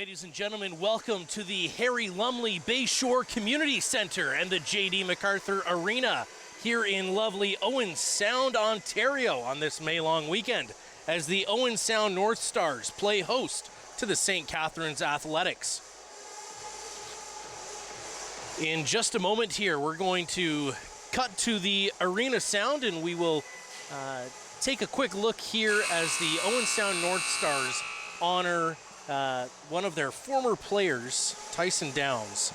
Ladies and gentlemen, welcome to the Harry Lumley Bayshore Community Centre and the J.D. MacArthur Arena here in lovely Owens Sound, Ontario on this May-long weekend as the Owens Sound North Stars play host to the St. Catharines Athletics. In just a moment here, we're going to cut to the arena sound and we will take a quick look here as the Owens Sound North Stars honor one of their former players, Tyson Downs,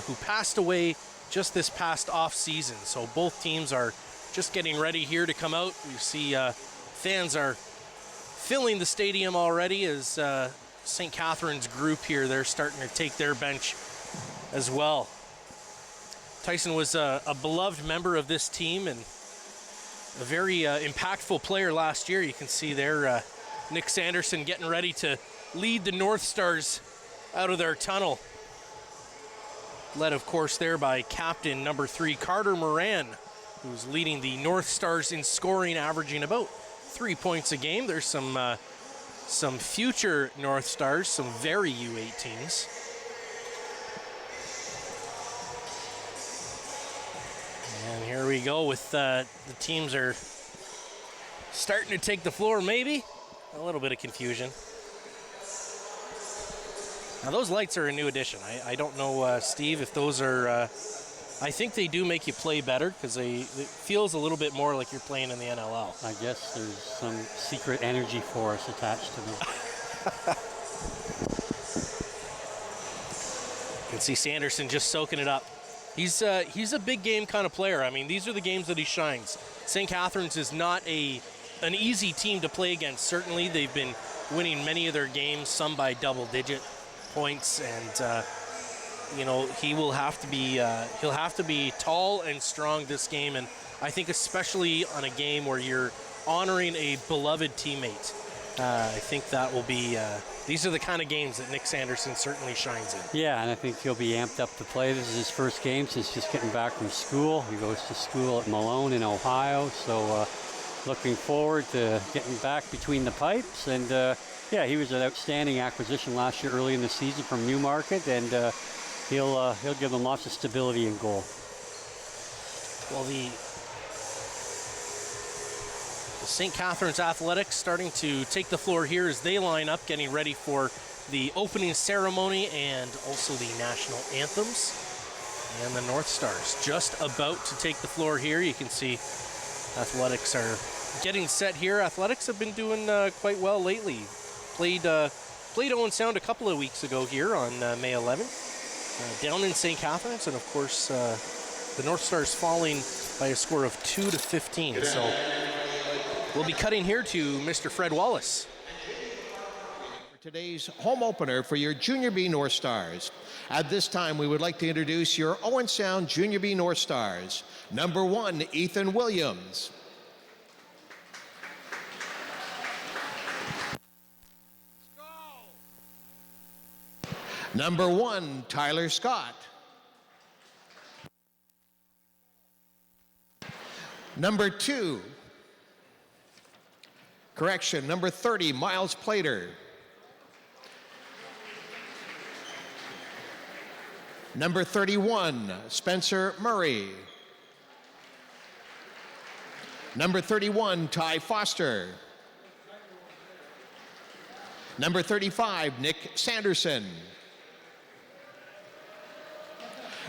who passed away just this past off-season. So both teams are just getting ready here to come out. We see fans are filling the stadium already as St. Catharines group here, they're starting to take their bench as well. Tyson was a beloved member of this team and a very impactful player last year. You can see there Nick Sanderson getting ready to lead the North Stars out of their tunnel. Led, of course, there by captain number 3, Carter Moran, who's leading the North Stars in scoring, averaging about 3 points a game. There's some future North Stars, some very U18s. And here we go with the teams are starting to take the floor, maybe. A little bit of confusion. Now those lights are a new addition. I don't know, Steve, if those are, I think they do make you play better because it feels a little bit more like you're playing in the NLL. I guess there's some secret energy force attached to them. You can see Sanderson just soaking it up. He's a big game kind of player. I mean, these are the games that he shines. St. Catharines is not an easy team to play against. Certainly, they've been winning many of their games, some by double-digit points, and you know, he'll have to be tall and strong this game, and I think especially on a game where you're honoring a beloved teammate, I think that will be these are the kind of games that Nick Sanderson certainly shines in. Yeah, and I think he'll be amped up to play. This is his first game since just getting back from school. He goes to school at Malone in Ohio, so looking forward to getting back between the pipes. And yeah, he was an outstanding acquisition last year early in the season from Newmarket, and he'll give them lots of stability in goal. Well, the St. Catharines Athletics starting to take the floor here as they line up, getting ready for the opening ceremony and also the national anthems. And the North Stars just about to take the floor here. You can see Athletics are getting set here. Athletics have been doing quite well lately. Played Owen Sound a couple of weeks ago here on May 11th, down in St. Catharines, and of course the North Stars falling by a score of 2-15. So we'll be cutting here to Mr. Fred Wallace. For today's home opener for your Junior B North Stars. At this time, we would like to introduce your Owen Sound Junior B North Stars. Number 1, Ethan Williams. Number 1, Tyler Scott. Number 2, number 30, Miles Plater. Number 31, Spencer Murray. Number 31, Ty Foster. Number 35, Nick Sanderson.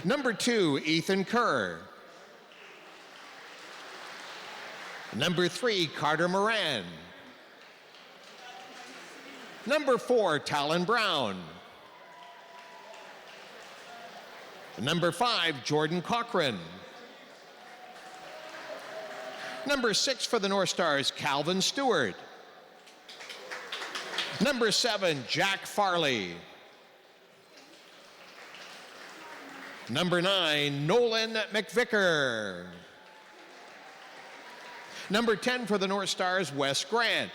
Number 2, Ethan Kerr. Number 3, Carter Moran. Number 4, Talon Brown. Number 5, Jordan Cochran. Number 6 for the North Stars, Calvin Stewart. Number 7, Jack Farley. Number 9, Nolan McVicker. Number 10 for the North Stars, Wes Grant.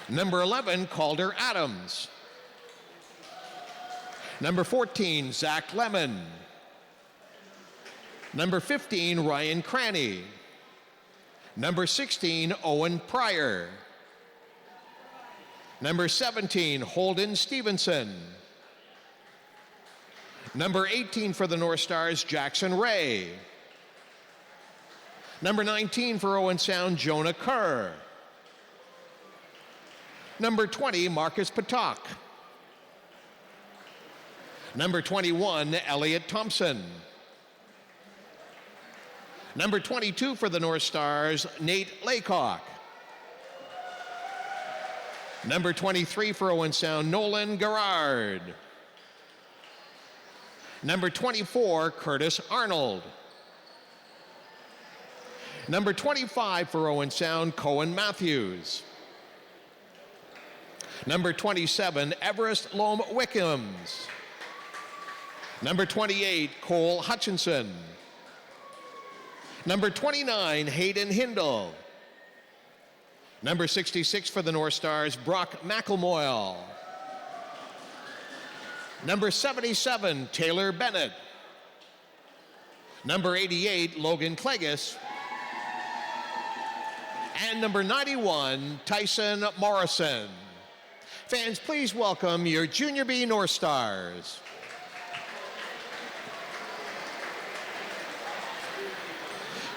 Number 11, Calder Adams. Number 14, Zach Lemon. Number 15, Ryan Cranny. Number 16, Owen Pryor. Number 17, Holden Stevenson. Number 18 for the North Stars, Jackson Ray. Number 19 for Owen Sound, Jonah Kerr. Number 20, Marcus Patak. Number 21, Elliot Thompson. Number 22 for the North Stars, Nate Laycock. Number 23 for Owen Sound, Nolan Garrard. Number 24, Curtis Arnold. Number 25 for Owen Sound, Cohen Matthews. Number 27, Everest Loam Wickams. Number 28, Cole Hutchinson. Number 29, Hayden Hindle. Number 66 for the North Stars, Brock McElmoyle. Number 77, Taylor Bennett. Number 88, Logan Clegis. And number 91, Tyson Morrison. Fans, please welcome your Junior B North Stars.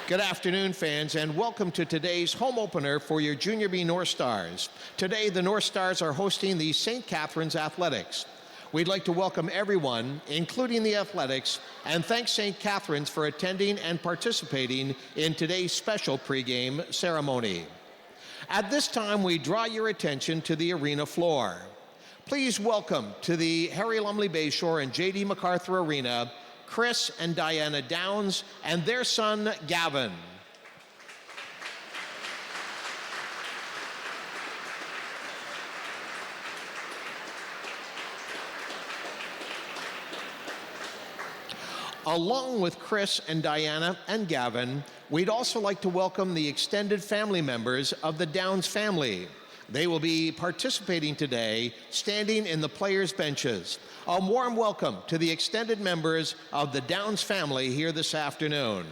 Good afternoon, fans, and welcome to today's home opener for your Junior B North Stars. Today, the North Stars are hosting the St. Catharines Athletics. We'd like to welcome everyone, including the athletics, and thank St. Catharines for attending and participating in today's special pregame ceremony. At this time, we draw your attention to the arena floor. Please welcome to the Harry Lumley Bayshore and J.D. MacArthur Arena, Chris and Diana Downs and their son, Gavin. Along with Chris and Diana and Gavin, we'd also like to welcome the extended family members of the Downs family. They will be participating today, standing in the players' benches. A warm welcome to the extended members of the Downs family here this afternoon.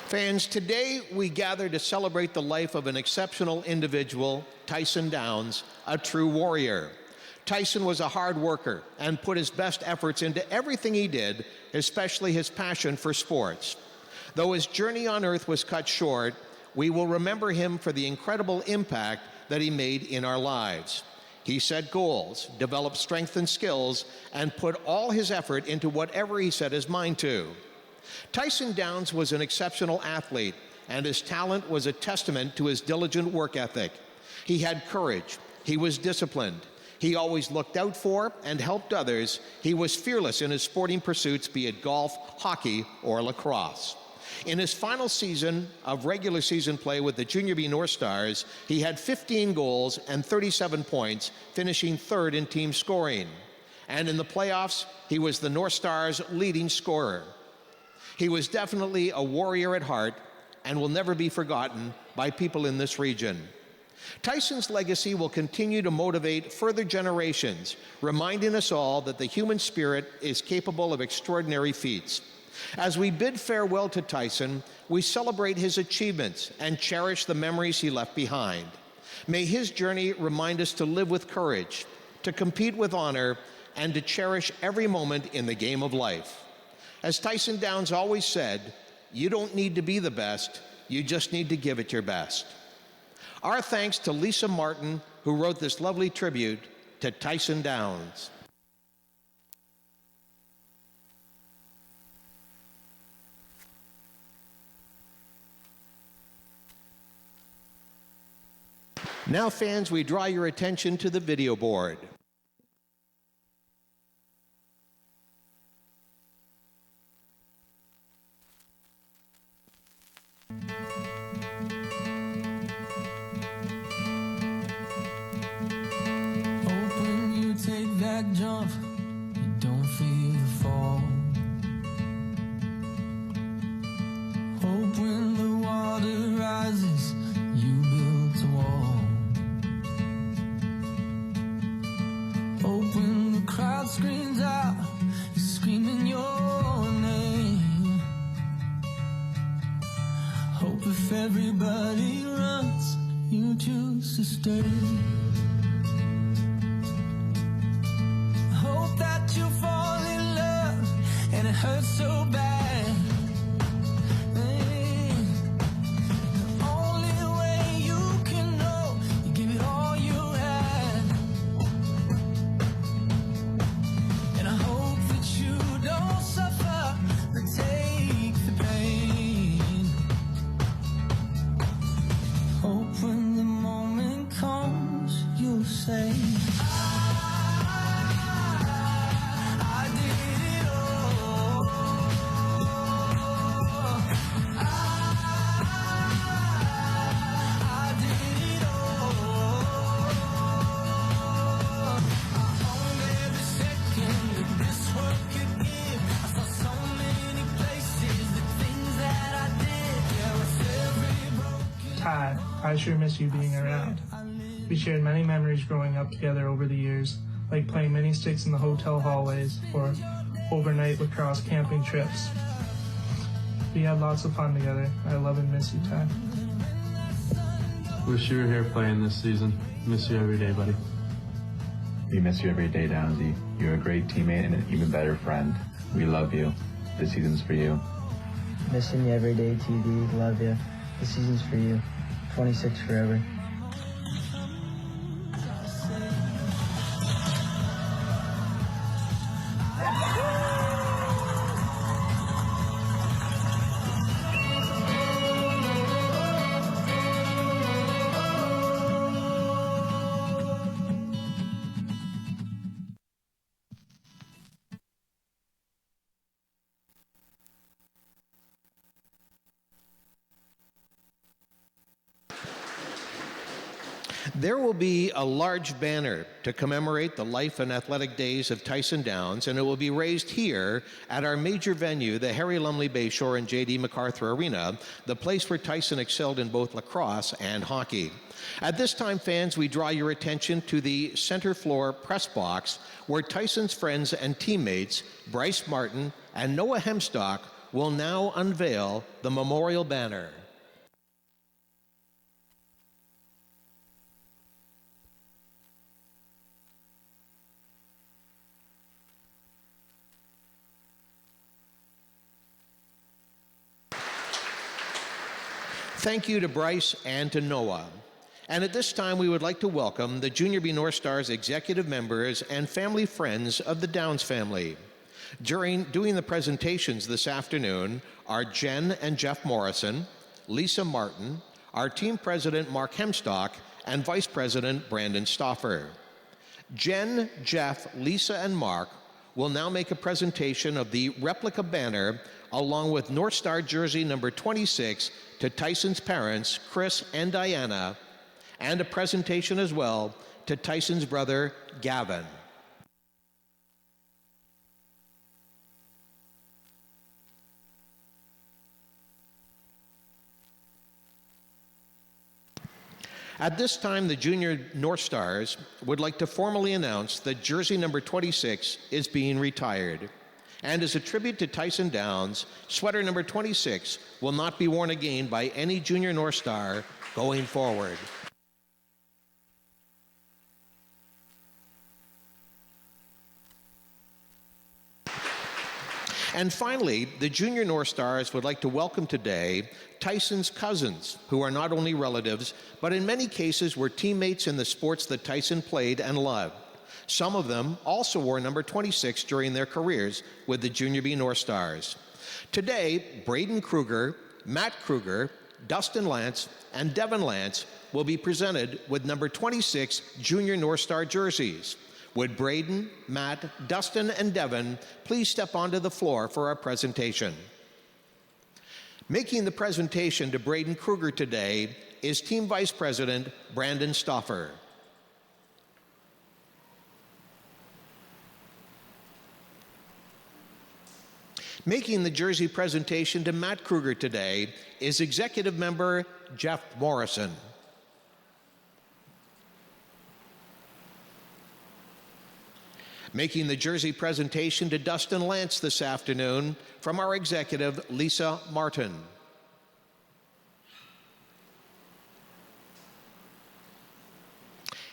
Fans, today we gather to celebrate the life of an exceptional individual, Tyson Downs, a true warrior. Tyson was a hard worker and put his best efforts into everything he did, especially his passion for sports. Though his journey on earth was cut short, we will remember him for the incredible impact that he made in our lives. He set goals, developed strength and skills, and put all his effort into whatever he set his mind to. Tyson Downs was an exceptional athlete, and his talent was a testament to his diligent work ethic. He had courage. He was disciplined. He always looked out for and helped others. He was fearless in his sporting pursuits, be it golf, hockey, or lacrosse. In his final season of regular season play with the Junior B North Stars, he had 15 goals and 37 points, finishing third in team scoring. And in the playoffs, he was the North Stars' leading scorer. He was definitely a warrior at heart and will never be forgotten by people in this region. Tyson's legacy will continue to motivate further generations, reminding us all that the human spirit is capable of extraordinary feats. As we bid farewell to Tyson, we celebrate his achievements and cherish the memories he left behind. May his journey remind us to live with courage, to compete with honor, and to cherish every moment in the game of life. As Tyson Downs always said, you don't need to be the best, you just need to give it your best. Our thanks to Lisa Martin, who wrote this lovely tribute to Tyson Downs. Now, fans, we draw your attention to the video board. Jump, you don't feel the fall. Hope when the water rises, you build a wall. Hope when the crowd screams out, day. Hope that you fall in love and it hurts so bad. Hey, the only way you can know, you give it all you had. And I hope that you don't suffer, but take the pain. Hope when the moment comes, you'll say, I did it all. I did it all. I owned every second that this world could give. I saw so many places, the things that I did. Yeah, with every broken Ty, I sure miss you being around. We shared many memories growing up together over the years, like playing mini sticks in the hotel hallways or overnight lacrosse camping trips. We had lots of fun together. I love and miss you, Ty. Wish you were here playing this season. Miss you every day, buddy. We miss you every day, Downsy. You're a great teammate and an even better friend. We love you. This season's for you. Missing you every day, TD. Love you. This season's for you. 26 forever. There will be a large banner to commemorate the life and athletic days of Tyson Downs, and it will be raised here at our major venue, the Harry Lumley Bayshore and J.D. MacArthur Arena, the place where Tyson excelled in both lacrosse and hockey. At this time, fans, we draw your attention to the center floor press box, where Tyson's friends and teammates, Bryce Martin and Noah Hemstock, will now unveil the memorial banner. Thank you to Bryce and to Noah. And at this time, we would like to welcome the Junior B North Stars executive members and family friends of the Downs family. Doing the presentations this afternoon are Jen and Jeff Morrison, Lisa Martin, our team president Mark Hemstock, and vice president Brandon Stoffer. Jen, Jeff, Lisa, and Mark will now make a presentation of the replica banner along with North Star jersey number 26 to Tyson's parents, Chris and Diana, and a presentation as well to Tyson's brother, Gavin. At this time, the Junior North Stars would like to formally announce that jersey number 26 is being retired. And as a tribute to Tyson Downs, sweater number 26 will not be worn again by any Junior North Star going forward. And finally, the Junior North Stars would like to welcome today Tyson's cousins, who are not only relatives, but in many cases were teammates in the sports that Tyson played and loved. Some of them also wore number 26 during their careers with the Junior B North Stars. Today, Braden Kruger, Matt Kruger, Dustin Lance, and Devin Lance will be presented with number 26 Junior North Star jerseys. Would Braden, Matt, Dustin, and Devin please step onto the floor for our presentation? Making the presentation to Braden Kruger today is Team Vice President Brandon Stoffer. Making the jersey presentation to Matt Kruger today is Executive Member Jeff Morrison. Making the jersey presentation to Dustin Lance this afternoon from our executive, Lisa Martin.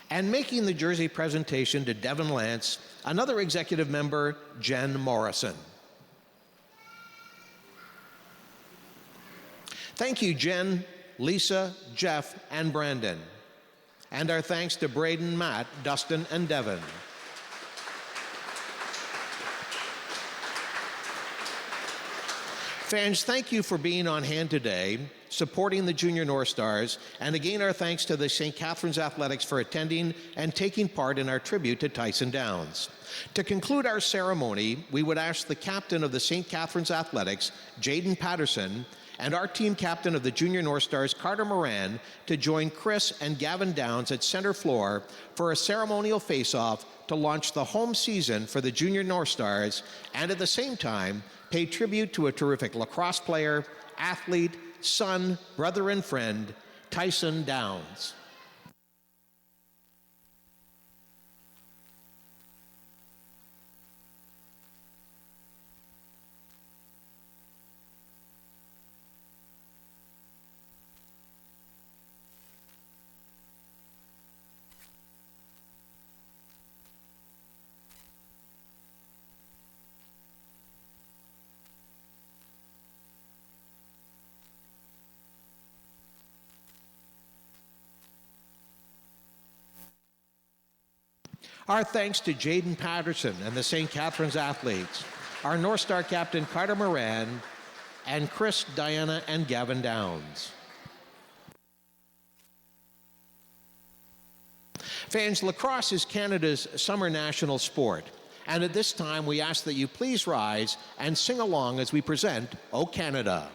And making the jersey presentation to Devin Lance, another executive member, Jen Morrison. Thank you, Jen, Lisa, Jeff, and Brandon. And our thanks to Braden, Matt, Dustin, and Devin. Fans, thank you for being on hand today, supporting the Junior North Stars, and again our thanks to the St. Catharines Athletics for attending and taking part in our tribute to Tyson Downs. To conclude our ceremony, we would ask the captain of the St. Catharines Athletics, Jaden Patterson, and our team captain of the Junior North Stars, Carter Moran, to join Chris and Gavin Downs at center floor for a ceremonial face-off to launch the home season for the Junior North Stars, and at the same time, pay tribute to a terrific lacrosse player, athlete, son, brother, and friend, Tyson Downs. Our thanks to Jaden Patterson and the St. Catharines athletes, our North Star captain Carter Moran, and Chris, Diana, and Gavin Downs. Fans, lacrosse is Canada's summer national sport, and at this time we ask that you please rise and sing along as we present O Canada.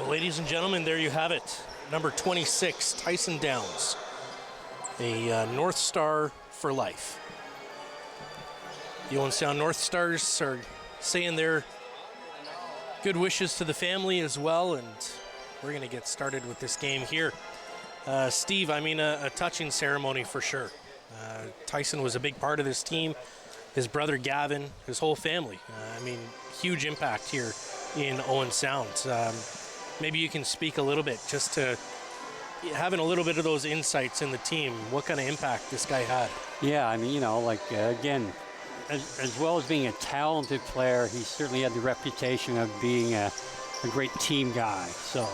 Ladies and gentlemen, there you have it. Number 26, Tyson Downs, a North Star for life. The Owens Sound North Stars are saying their good wishes to the family as well, and we're going to get started with this game here. Steve, I mean, a touching ceremony for sure. Tyson was a big part of this team. His brother Gavin, his whole family. I mean, huge impact here in Owen Sound. Maybe you can speak a little bit just to having a little bit of those insights in the team, what kind of impact this guy had. Yeah, I mean, you know, like, again, as well as being a talented player, he certainly had the reputation of being a great team guy. So,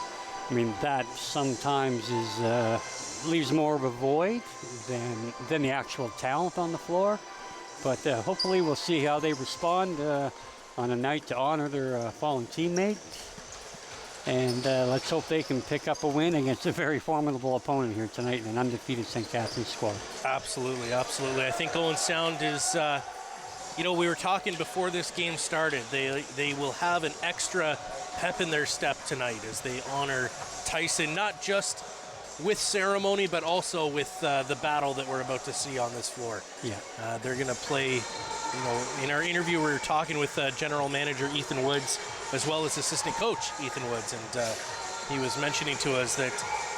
I mean, that sometimes is leaves more of a void than the actual talent on the floor. But hopefully we'll see how they respond on a night to honor their fallen teammate. And let's hope they can pick up a win against a very formidable opponent here tonight in an undefeated St. Catharines squad. Absolutely, absolutely. I think Owen Sound is, you know, we were talking before this game started. They will have an extra pep in their step tonight as they honor Tyson, not just with ceremony, but also with the battle that we're about to see on this floor. Yeah. They're going to play, you know, in our interview, we were talking with General Manager Ethan Woods, as well as assistant coach Ethan Woods, and he was mentioning to us that,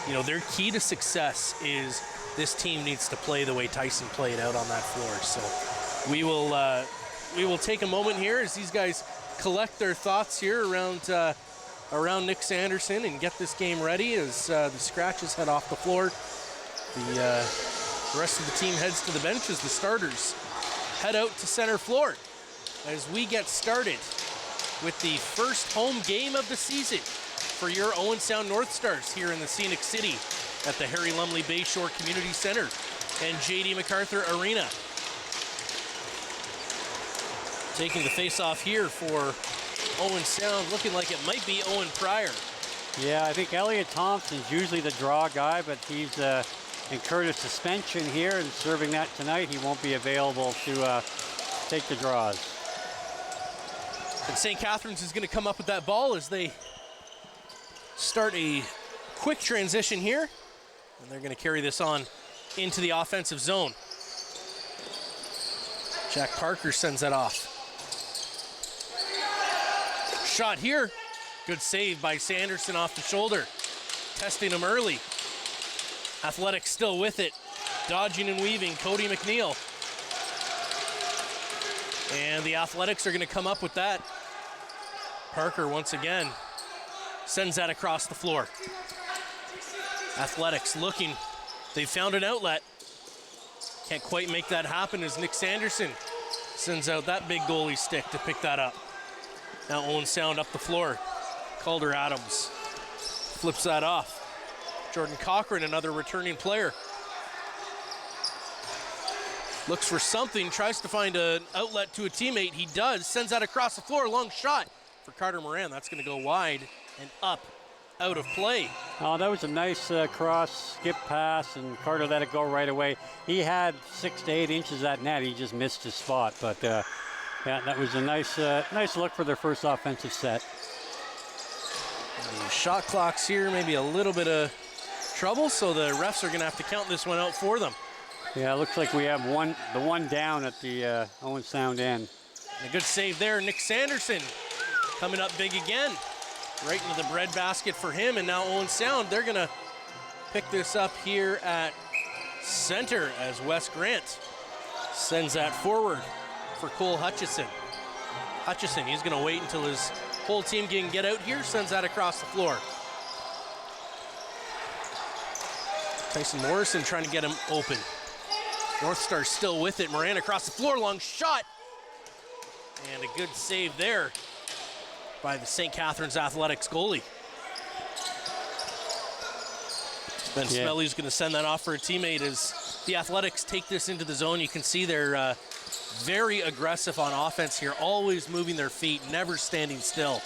you know, their key to success is this team needs to play the way Tyson played out on that floor. So we will take a moment here as these guys collect their thoughts here around around Nick Sanderson and get this game ready as the scratches head off the floor. The rest of the team heads to the bench as the starters head out to center floor as we get started with the first home game of the season for your Owen Sound North Stars here in the Scenic City at the Harry Lumley Bayshore Community Center and J.D. MacArthur Arena. Taking the face-off here for Owen Sound, looking like it might be Owen Pryor. Yeah, I think Elliot Thompson's usually the draw guy, but he's incurred a suspension here, and serving that tonight, he won't be available to take the draws. And St. Catharines is going to come up with that ball as they start a quick transition here, and they're going to carry this on into the offensive zone. Jack Parker sends that off. Shot here. Good save by Sanderson off the shoulder. Testing him early. Athletics still with it. Dodging and weaving, Cody McNeil. And the Athletics are going to come up with that. Parker once again sends that across the floor. Athletics looking. They found an outlet. Can't quite make that happen as Nick Sanderson sends out that big goalie stick to pick that up. Now Owen Sound up the floor. Calder Adams flips that off. Jordan Cochran, another returning player. Looks for something, tries to find an outlet to a teammate. He does, sends that across the floor. Long shot for Carter Moran. That's going to go wide and up, out of play. Oh, that was a nice cross, skip pass, and Carter let it go right away. He had 6 to 8 inches at net. He just missed his spot, but yeah, that was a nice look for their first offensive set. The shot clock's here, maybe a little bit of trouble, so the refs are going to have to count this one out for them. Yeah, it looks like we have the one down at the Owens Sound end. And a good save there, Nick Sanderson coming up big again. Right into the breadbasket for him, and now Owens Sound, they're going to pick this up here at center as Wes Grant sends that forward for Cole Hutchison. Hutchison, he's going to wait until his whole team can get out here, sends that across the floor. Tyson Morrison trying to get him open. North Star still with it. Moran across the floor, long shot. And a good save there by the St. Catharines Athletics goalie. Ben Smelly's going to send that off for a teammate as the Athletics take this into the zone. You can see they're very aggressive on offense here, always moving their feet, never standing still.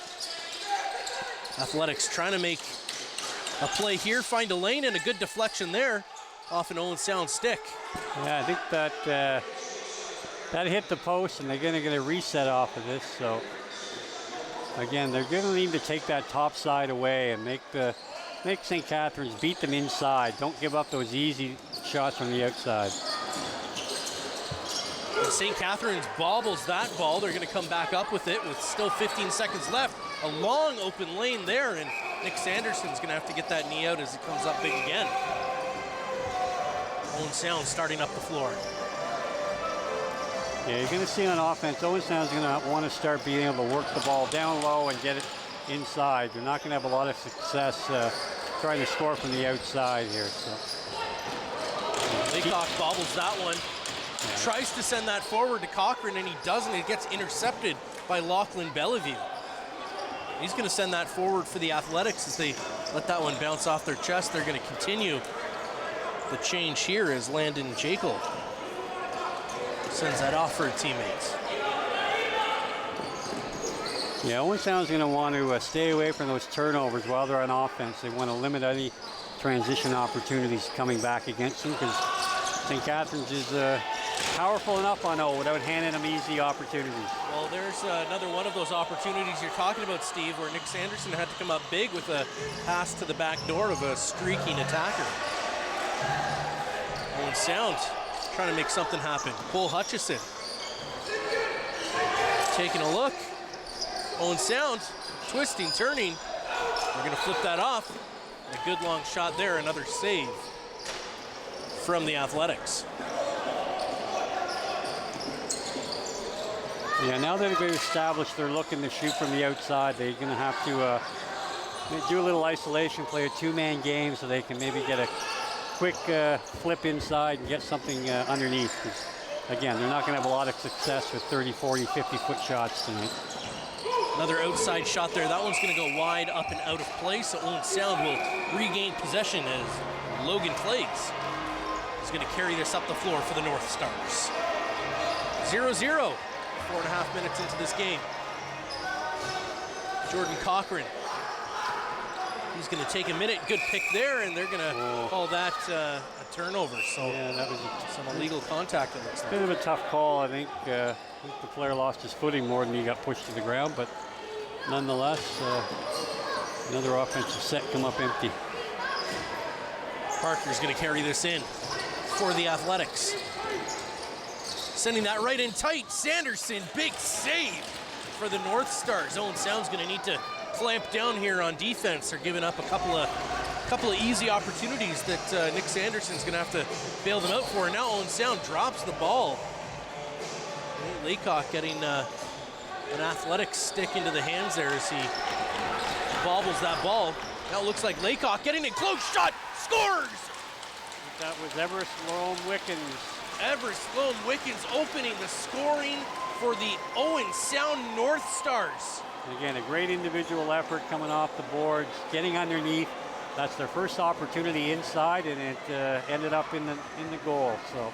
Athletics trying to make a play here, find a lane, and a good deflection there off an Owen Sound stick. Yeah, I think that that hit the post, and they're going to get a reset off of this. So again, they're going to need to take that top side away and make St. Catharines beat them inside. Don't give up those easy shots from the outside. And St. Catharines bobbles that ball. They're going to come back up with it with still 15 seconds left. A long open lane there, and Nick Sanderson's going to have to get that knee out as it comes up big again. Owen Sound starting up the floor. Yeah, you're going to see on offense, Owen Sound's going to want to start being able to work the ball down low and get it inside. They're not going to have a lot of success trying to score from the outside here. So. Laycock bobbles that one. Yeah. Tries to send that forward to Cochran, and he doesn't. It gets intercepted by Lachlan Bellevue. He's going to send that forward for the Athletics as they let that one bounce off their chest. They're going to continue the change here as Landon Jekyll sends that off for teammates. Yeah, Owen Sound's going to want to stay away from those turnovers while they're on offense. They want to limit any transition opportunities coming back against them because St. Catharines is powerful enough on O without handing them easy opportunities. Well, there's another one of those opportunities you're talking about, Steve, where Nick Sanderson had to come up big with a pass to the back door of a streaking attacker. Owen Sound trying to make something happen. Cole Hutchison taking a look. Owen Sound twisting, turning. They're going to flip that off. A good long shot there, another save from the Athletics. Yeah, now that they've established they're looking to shoot from the outside, they're going to have to do a little isolation, play a two-man game so they can maybe get a quick flip inside and get something underneath. 'Cause, again, they're not going to have a lot of success with 30, 40, 50-foot shots tonight. Another outside shot there. That one's going to go wide up and out of play, so Owens Sound will regain possession as Logan Clagues is going to carry this up the floor for the North Stars. 0-0, 4.5 minutes into this game. Jordan Cochran, he's going to take a minute. Good pick there, and they're going to call that a turnover. So Yeah, that was some illegal contact, it looks a like. bit of a tough call. I think the player lost his footing more than he got pushed to the ground, but nonetheless, another offensive set come up empty. Parker's going to carry this in for the Athletics. Sending that right in tight. Sanderson, big save for the North Stars. Owen Sound's going to need to clamp down here on defense. They're giving up a couple of easy opportunities that Nick Sanderson's going to have to bail them out for. And now Owen Sound drops the ball. Laycock getting an athletic stick into the hands there as he bobbles that ball. Now it looks like Laycock getting it close, shot, scores! That was Everest Sloan Wickens. Everest Sloan Wickens opening the scoring for the Owens Sound North Stars. And again, a great individual effort coming off the boards, getting underneath. That's their first opportunity inside, and it ended up in the goal. So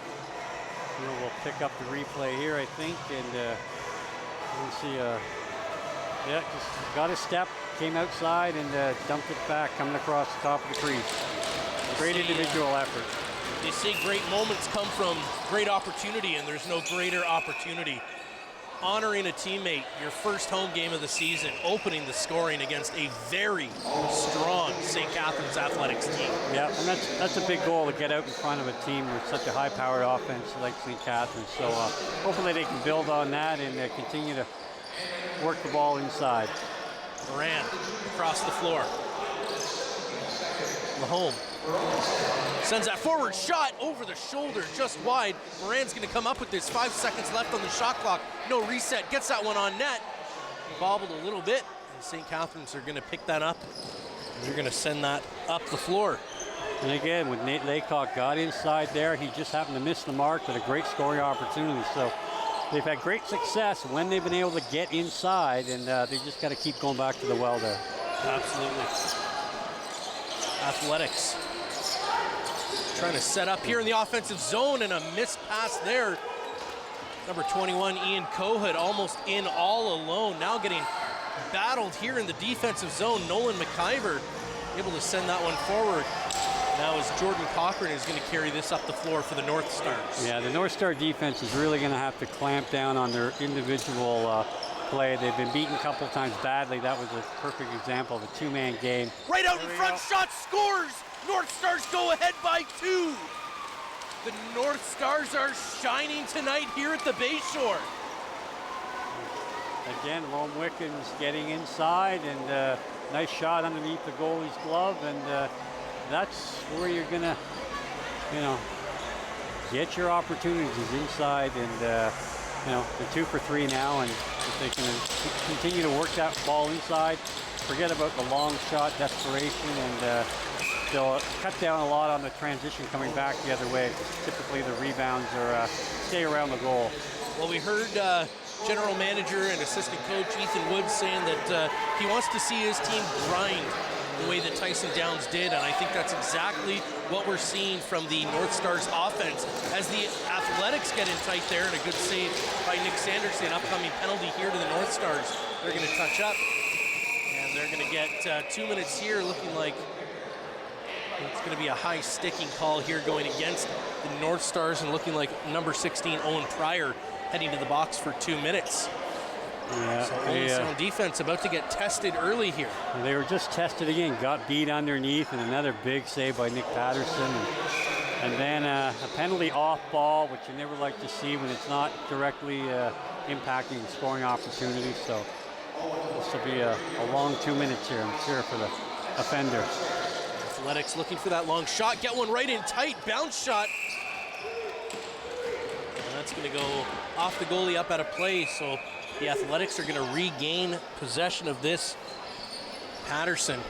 we'll pick up the replay here, I think, and we'll see. Yeah, just got a step, came outside, and dumped it back, coming across the top of the crease. Great individual effort. They say great moments come from great opportunity, and there's no greater opportunity. Honoring a teammate, your first home game of the season, opening the scoring against a very strong St. Catharines Athletics team. Yeah, and that's a big goal, to get out in front of a team with such a high-powered offense like St. Catharines. So hopefully they can build on that and continue to work the ball inside. Moran across the floor. Lahome sends that forward shot over the shoulder, just wide. Moran's going to come up with this. 5 seconds left on the shot clock. No reset. Gets that one on net. Bobbled a little bit. And St. Catharines are going to pick that up. And they're going to send that up the floor. And again, when Nate Laycock got inside there, he just happened to miss the mark with a great scoring opportunity. So they've had great success when they've been able to get inside, and they just got to keep going back to the well there. Absolutely. Athletics trying to set up here in the offensive zone, and a missed pass there. Number 21, Ian Cohood, almost in all alone. Now getting battled here in the defensive zone. Nolan McIver able to send that one forward. Now as Jordan Cochran is going to carry this up the floor for the North Stars. Yeah, the North Star defense is really going to have to clamp down on their individual play. They've been beaten a couple times badly. That was a perfect example of a two-man game. Right out in front, shot, scores! North Stars go ahead by 2. The North Stars are shining tonight here at the Bayshore. Again, Lone Wickens getting inside, and nice shot underneath the goalie's glove, and that's where you're gonna, get your opportunities inside, and they're 2 for 3 now, and if they can continue to work that ball inside, forget about the long shot desperation, and they'll cut down a lot on the transition coming back the other way. Typically the rebounds are stay around the goal. Well, we heard general manager and assistant coach Ethan Woods saying that he wants to see his team grind the way that Tyson Downs did, and I think that's exactly what we're seeing from the North Stars offense. As the Athletics get in tight there, and a good save by Nick Sanderson, upcoming penalty here to the North Stars. They're going to touch up, and they're going to get 2 minutes here, looking like it's going to be a high sticking call here going against the North Stars, and looking like number 16, Owen Pryor, heading to the box for 2 minutes. Yeah, So Owens Sound defense about to get tested early here. They were just tested again, got beat underneath, and another big save by Nick Patterson. And then a penalty off ball, which you never like to see when it's not directly impacting the scoring opportunity. So this will be a long 2 minutes here, I'm sure, for the offender. Athletics looking for that long shot, get one right in tight, bounce shot. And that's going to go off the goalie, up out of play, so the Athletics are going to regain possession of this. Patterson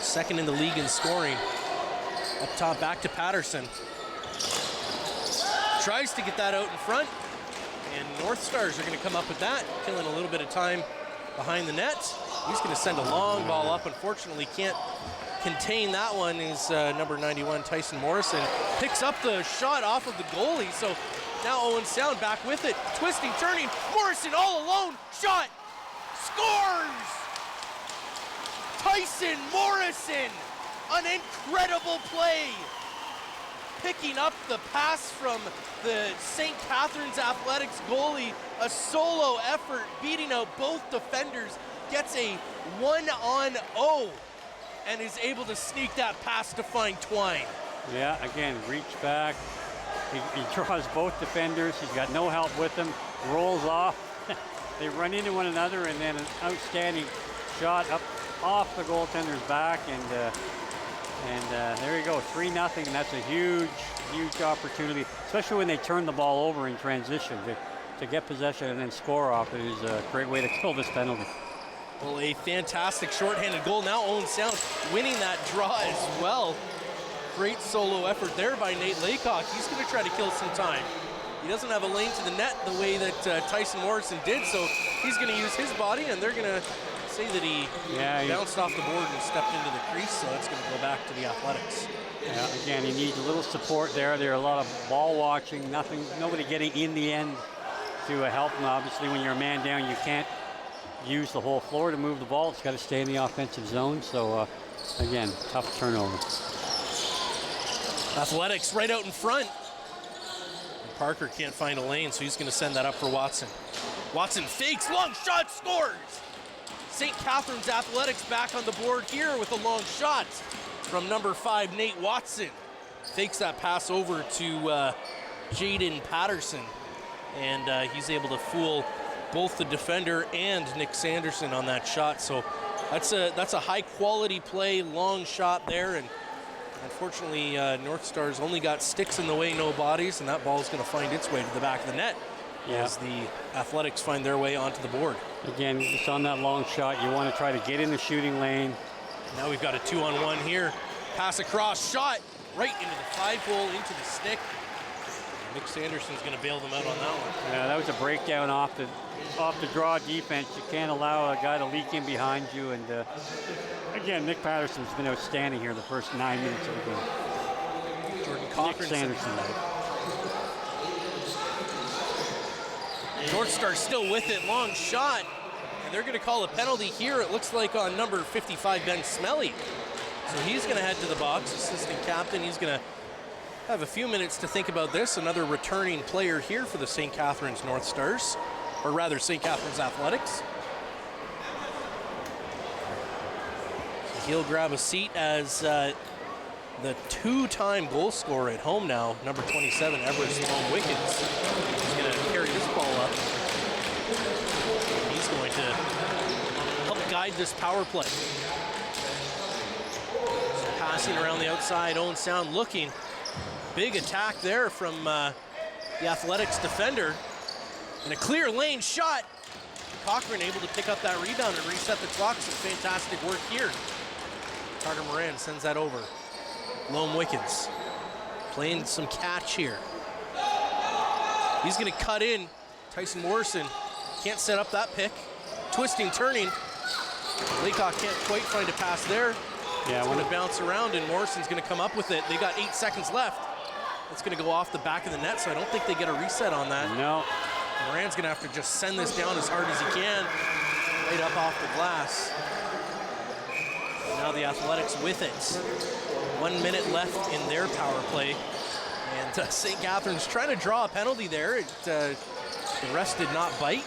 second in the league in scoring. Up top, back to Patterson. Tries to get that out in front, and North Stars are going to come up with that, killing a little bit of time behind the net. He's going to send a long ball up. Unfortunately, can't contain that one. Is number 91, Tyson Morrison. Picks up the shot off of the goalie, so now Owen Sound back with it. Twisting, turning, Morrison all alone, shot, scores! Tyson Morrison, an incredible play. Picking up the pass from the St. Catharines Athletics goalie, a solo effort, beating out both defenders, gets a 1-on-0 and is able to sneak that pass to find Twine. Yeah, again, reach back. He draws both defenders. He's got no help with him. Rolls off. They run into one another, and then an outstanding shot up off the goaltender's back, and there you go, 3-0, and that's a huge, huge opportunity, especially when they turn the ball over in transition. To get possession and then score off it is a great way to kill this penalty. Well, a fantastic shorthanded goal. Now Owen Sound winning that draw as well. Great solo effort there by Nate Laycock. He's going to try to kill some time. He doesn't have a lane to the net the way that Tyson Morrison did, so he's going to use his body, and they're going to say that he bounced off the board and stepped into the crease, so that's going to go back to the Athletics. Yeah, again, he needs a little support there. There are a lot of ball watching, nobody getting in the end to help him. Obviously, when you're a man down, you can't use the whole floor to move the ball. It's got to stay in the offensive zone, so again, tough turnover. Athletics right out in front. And Parker can't find a lane, so he's going to send that up for Watson. Watson fakes, long shot, scores! St. Catharines Athletics back on the board here with a long shot from number 5, Nate Watson. Fakes that pass over to Jaden Patterson, and he's able to fool both the defender and Nick Sanderson on that shot. So that's a high quality play, long shot there, and unfortunately North Stars only got sticks in the way, no bodies, and that ball is going to find its way to the back of the net as the Athletics find their way onto the board. Again, just on that long shot, you want to try to get in the shooting lane. Now we've got a 2-on-1 here. Pass across, shot right into the 5-hole, into the stick. Nick Sanderson's going to bail them out on that one. Yeah, that was a breakdown off the draw defense. You can't allow a guy to leak in behind you. And again, Nick Patterson's been outstanding here the first 9 minutes of the game. Jordan Cochran. Nick Sanderson. North Star still with it, long shot. And they're going to call a penalty here, it looks like, on number 55, Ben Smelly. So he's going to head to the box, assistant captain. He's going to have a few minutes to think about this. Another returning player here for the St. Catharines North Stars, or rather St. Catharines Athletics. So he'll grab a seat as the two-time goal scorer at home now, number 27, Everest Long Wickens. He's going to carry this ball up. He's going to help guide this power play. So passing around the outside, Owen Sound looking. Big attack there from the Athletics defender. And a clear lane shot. Cochran able to pick up that rebound and reset the clock. Some fantastic work here. Carter Moran sends that over. Lone Wickens playing some catch here. He's going to cut in. Tyson Morrison can't set up that pick. Twisting, turning. Laycock can't quite find a pass there. Yeah, it's going to bounce around, and Morrison's going to come up with it. They got 8 seconds left. It's going to go off the back of the net, so I don't think they get a reset on that. No. Moran's going to have to just send this down as hard as he can, right up off the glass. And now the Athletics with it. 1 minute left in their power play. And St. Catharines trying to draw a penalty there. The rest did not bite.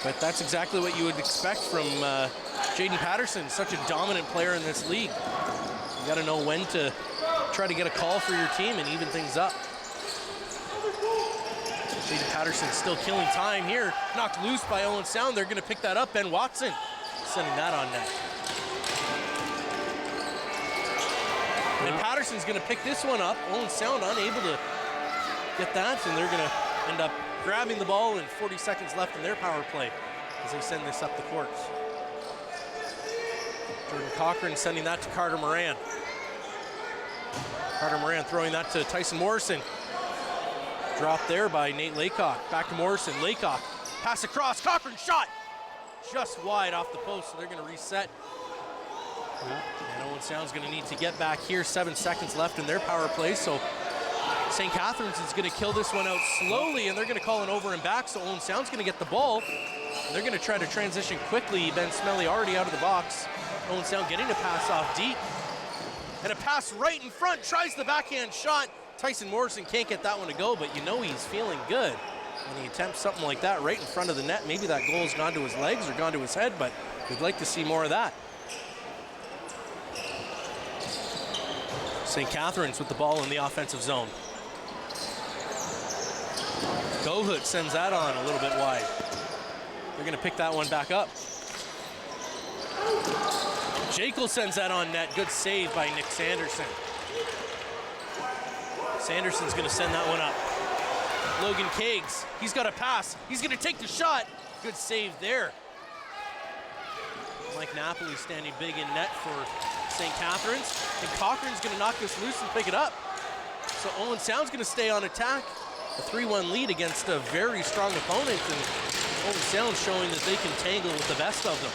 But that's exactly what you would expect from Jaden Patterson, such a dominant player in this league. You got to know when to try to get a call for your team and even things up. Jaden Patterson still killing time here. Knocked loose by Owen Sound. They're going to pick that up. Ben Watson sending that on net. And Patterson's going to pick this one up. Owen Sound unable to get that, and they're going to end up grabbing the ball and 40 seconds left in their power play as they send this up the court. Jordan Cochran sending that to Carter Moran. Carter Moran throwing that to Tyson Morrison. Dropped there by Nate Laycock. Back to Morrison. Laycock. Pass across. Cochran shot. Just wide off the post, so they're going to reset. And Owen Sound's going to need to get back here. 7 seconds left in their power play, so St. Catharines is going to kill this one out slowly, and they're going to call an over and back, so Owen Sound's going to get the ball. And they're going to try to transition quickly. Ben Smelly already out of the box. Owen Sound getting a pass off deep. And a pass right in front, tries the backhand shot. Tyson Morrison can't get that one to go, but you know he's feeling good when he attempts something like that right in front of the net. Maybe that goal's gone to his legs or gone to his head, but we'd like to see more of that. St. Catharines with the ball in the offensive zone. Gohut sends that on a little bit wide. They're going to pick that one back up. Jekyll sends that on net. Good save by Nick Sanderson. Sanderson's going to send that one up. Logan Keggs, he's got a pass. He's going to take the shot. Good save there. Mike Napoli standing big in net for St. Catharines. And Cochran's going to knock this loose and pick it up. So Owen Sound's going to stay on attack. A 3-1 lead against a very strong opponent. And Owen Sound showing that they can tangle with the best of them.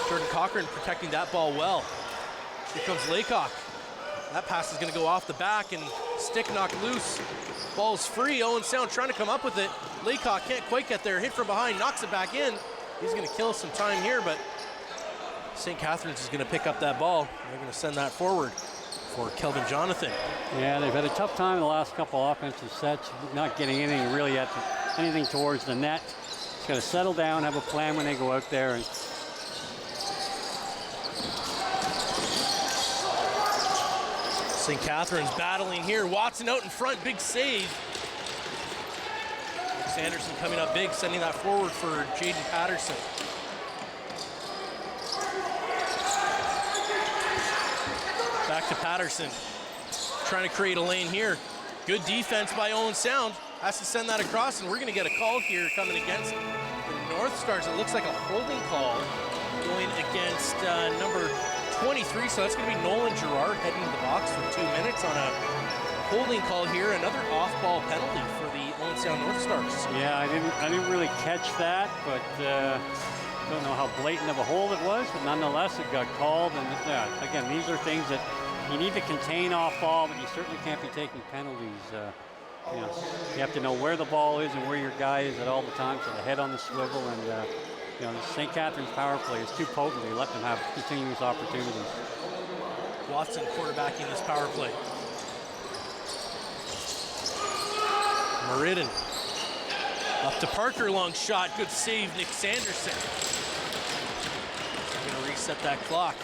Jordan Cochran protecting that ball well. Here comes Laycock. That pass is going to go off the back and stick knocked loose. Ball's free. Owen Sound trying to come up with it. Laycock can't quite get there. Hit from behind, knocks it back in. He's going to kill some time here, but St. Catharines is going to pick up that ball. They're going to send that forward for Kelvin Jonathan. Yeah, they've had a tough time in the last couple offensive sets, not getting anything really anything towards the net. Just got to settle down, have a plan when they go out there. And St. Catharines battling here. Watson out in front, big save. Sanderson coming up big, sending that forward for Jaden Patterson. Back to Patterson, trying to create a lane here. Good defense by Owen Sound. Has to send that across, and we're going to get a call here coming against the North Stars. It looks like a holding call going against number 23, so that's going to be Nolan Gerard heading to the box for 2 minutes on a holding call here. Another off-ball penalty for the Owen Sound North Stars. yeah, I didn't really catch that, but don't know how blatant of a hold it was, but nonetheless it got called. And again, these are things that you need to contain off ball, but you certainly can't be taking penalties. You know, you have to know where the ball is and where your guy is at all the time, so the head on the swivel. And you know, the St. Catharines power play is too potent. They let them have continuous opportunities. Watson quarterbacking this power play. Meriden up to Parker, long shot, good save, Nick Sanderson. They're going to reset that clock.